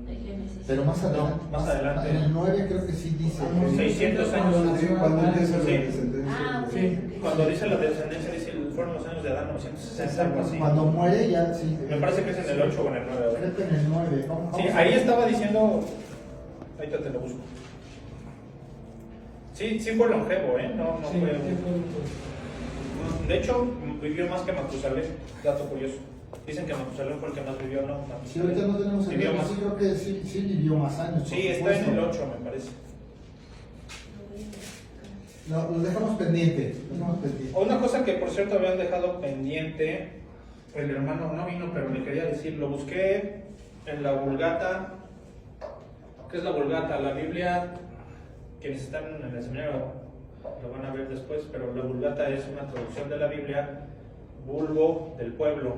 De Génesis. Pero más adelante. No, más adelante. En el 9 creo que sí dice. 600 años. Cuando empieza la Sí. descendencia. Ok, Sí. ok. Cuando dice la descendencia, dice fueron los años de Adán 960, algo así. Cuando muere ya sí. Me parece que es en el 8 o en el 9 ahora. Creo que en el 9. Sí, ahí estaba diciendo. Ahorita te lo busco. Sí, sí fue longevo, ¿eh? No Sí, fue. sí, No, de hecho, vivió más que Matusalén. Dato curioso. Dicen que Matusalén fue el que más vivió, ¿no? Si ahorita no tenemos el Vivió dato, más. sí creo que sí vivió más años. Sí, por está supuesto. en el 8, me parece. Lo dejamos pendiente. Lo dejamos pendiente. Una cosa que por cierto habían dejado pendiente, el hermano no vino, pero le quería decir, lo busqué en la Vulgata. ¿Qué es la Vulgata? La Biblia, quienes están en el seminario lo van a ver después, pero la Vulgata es una traducción de la Biblia, vulgo del pueblo,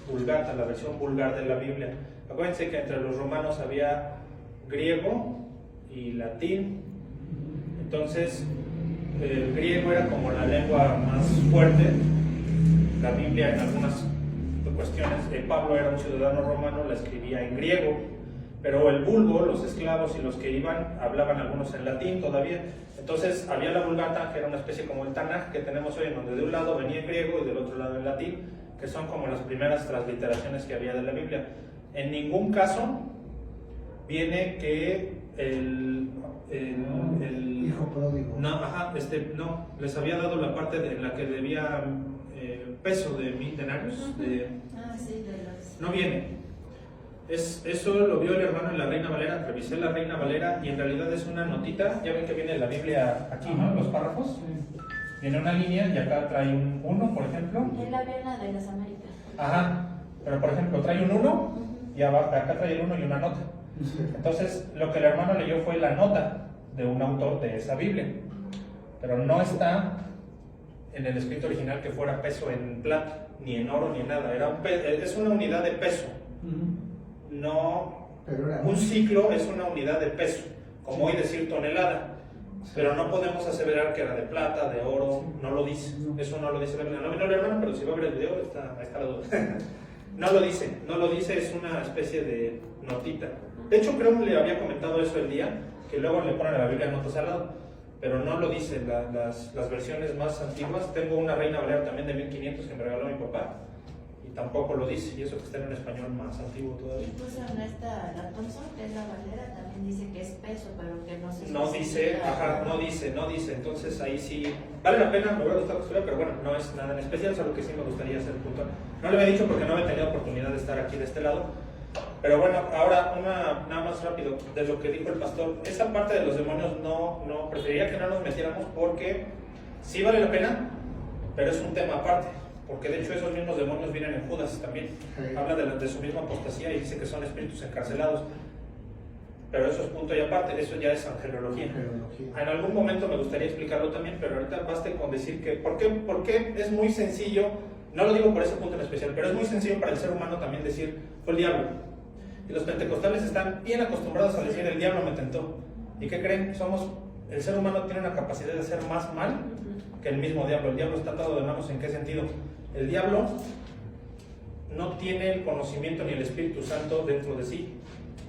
Vulgata, la versión vulgar de la Biblia. Acuérdense que entre los romanos había griego y latín, entonces el griego era como la lengua más fuerte, la Biblia en algunas cuestiones, Pablo era un ciudadano romano, la escribía en griego, pero el vulgo, los esclavos y los que iban, hablaban algunos en latín todavía. Entonces había la Vulgata, que era una especie como el Tanaj que tenemos hoy, en donde de un lado venía en griego y del otro lado en latín, que son como las primeras transliteraciones que había de la Biblia. En ningún caso viene que el Hijo pródigo. no, les había dado la parte en la que debía peso de 1000 denarios. Sí, de los... No viene. Eso lo vio el hermano en la Reina Valera, revisé la Reina Valera y en realidad es una notita. Ya ven que viene la Biblia aquí, ¿no? Los párrafos. Viene una línea y acá trae un 1, por ejemplo. Es la Biblia de las Américas. Ajá, pero por ejemplo trae un 1 y abajo, acá trae el 1 y una nota. Entonces lo que el hermano leyó fue la nota de un autor de esa Biblia, pero no está en el escrito original que fuera peso en plata, ni en oro, ni en nada. Es una unidad de peso. No, un ciclo es una unidad de peso, como hoy decir tonelada, pero no podemos aseverar que era de plata, de oro, no lo dice, eso no lo dice la Biblia. No vino el hermano, pero si va a ver el video, ahí está la duda. No lo dice, es una especie de notita. De hecho, creo que le había comentado eso el día, que luego le ponen a la Biblia notas al lado, pero no lo dice. Las versiones más antiguas, tengo una Reina Valera también de 1500 que me regaló mi papá, y tampoco lo dice, y eso que está en un español más antiguo todavía. Incluso en esta, la Thompson, que es la Valera, también dice que es peso, pero que no se No dice, no dice, entonces ahí sí, vale la pena, me hubiera gustado que estuviera, pero bueno, no es nada en especial, solo que sí me gustaría hacer puntual. No le había dicho porque no había tenido oportunidad de estar aquí de este lado, pero bueno, ahora nada más rápido, de lo que dijo el pastor, esa parte de los demonios no, preferiría que no nos metiéramos porque sí vale la pena, pero es un tema aparte. Porque de hecho esos mismos demonios vienen en Judas también. Habla de su misma apostasía y dice que son espíritus encarcelados. Pero eso es punto y aparte, eso ya es angelología. En algún momento me gustaría explicarlo también, pero ahorita basta con decir que ¿por qué es muy sencillo? No lo digo por ese punto en especial, pero es muy sencillo para el ser humano también decir fue el diablo. Y los pentecostales están bien acostumbrados a decir el diablo me tentó. ¿Y qué creen? El ser humano tiene una capacidad de hacer más mal que el mismo diablo. El diablo está atado de manos. ¿En qué sentido? El diablo no tiene el conocimiento ni el Espíritu Santo dentro de sí.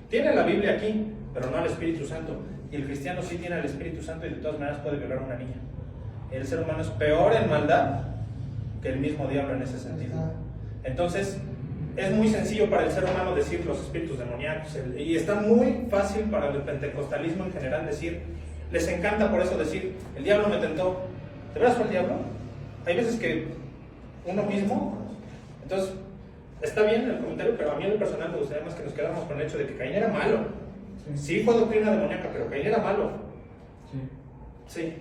Tiene la Biblia aquí, pero no al Espíritu Santo. Y el cristiano sí tiene el Espíritu Santo y de todas maneras puede violar a una niña. El ser humano es peor en maldad que el mismo diablo en ese sentido. Entonces, es muy sencillo para el ser humano decir los espíritus demoníacos. Y está muy fácil para el pentecostalismo en general decir, les encanta por eso decir, el diablo me tentó. ¿De verdad fue el diablo? Hay veces que uno mismo, entonces está bien el comentario, pero a mí en lo personal me gustaría más que nos quedáramos con el hecho de que Caín era malo. Sí fue doctrina demoníaca, pero Caín era malo. Sí.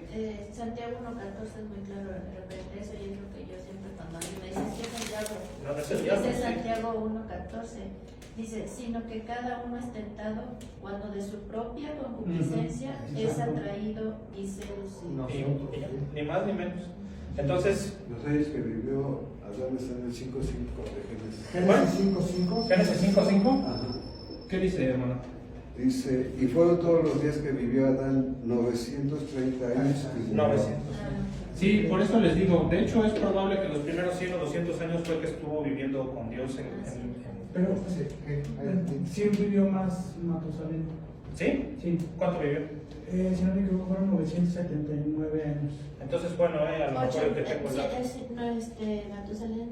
Santiago 1.14 es muy claro referente a eso, y es lo que yo siempre cuando alguien me dice, ¿qué es el diablo? No es el diablo. Dice Santiago 1.14, dice, sino que cada uno es tentado cuando de su propia concupiscencia es atraído y seducido. Ni más ni menos. Entonces, Los años que vivió Adán está en el 5.5 de Génesis. Génesis 5:5. Génesis 5:5. Ajá. ¿Qué dice, hermano? Dice, y fueron todos los días que vivió Adán 930 años. y murió. 900. Sí, por eso les digo, de hecho es probable que los primeros 100 o 200 años fue que estuvo viviendo con Dios Pero Sí, sí vivió más Matusalén. ¿Sí? Sí. ¿Cuánto vivió? Si no me equivoco, fueron 979 años. Entonces fue Noé, a lo mejor el que tengo el dato. Matusalén no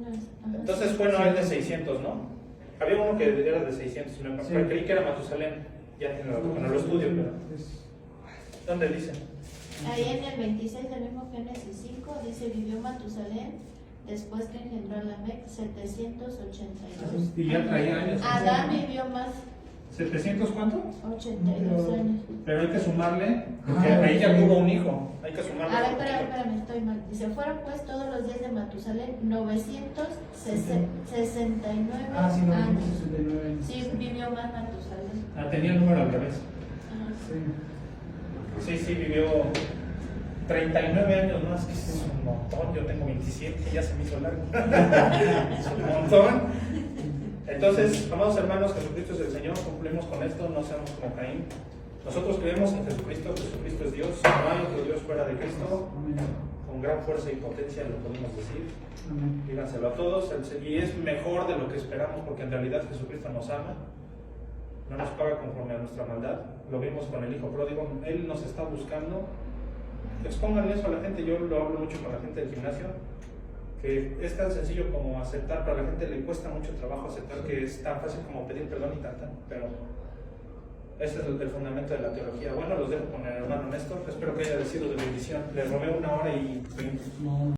es. ajá. Entonces fue Noé el de 600, ¿no? Había uno que era de 600, Sí. pero creí que era Matusalén. Ya tiene razón, no lo estudio, pero ¿dónde dice? Ahí en el 26 del mismo Génesis 5 dice: vivió Matusalén después que engendró a Lamec 782. Y ya traía años. Adán vivió más, ¿700 cuánto? 82 años. Pero hay que sumarle, porque ahí ya tuvo un hijo. Hay que sumarle. A ver, espérame, estoy mal. Dice: fueron pues todos los días de Matusalén 969 Ah, sí, años. 969 años. Sí, vivió más Matusalén. Ah, tenía el número al revés. Ajá. Sí. Sí, vivió 39 años más, que es un montón. Yo tengo 27, ya se me hizo largo. Es un montón. Entonces, amados hermanos, Jesucristo es el Señor, cumplimos con esto, no seamos como Caín. Nosotros creemos en Jesucristo, Jesucristo es Dios, no hay otro Dios fuera de Cristo, Amén. con gran fuerza y potencia lo podemos decir. Amén. Díganselo a todos, y es mejor de lo que esperamos, porque en realidad Jesucristo nos ama, no nos paga conforme a nuestra maldad. Lo vimos con el Hijo Pródigo, Él nos está buscando. Expónganle eso a la gente, yo lo hablo mucho con la gente del gimnasio, que es tan sencillo como aceptar, pero a la gente le cuesta mucho trabajo aceptar que es tan fácil como pedir perdón y tanta, pero ese es el fundamento de la teología. Bueno, los dejo con el hermano Néstor, espero que haya sido de bendición. Les robé 1 hora y 20. No.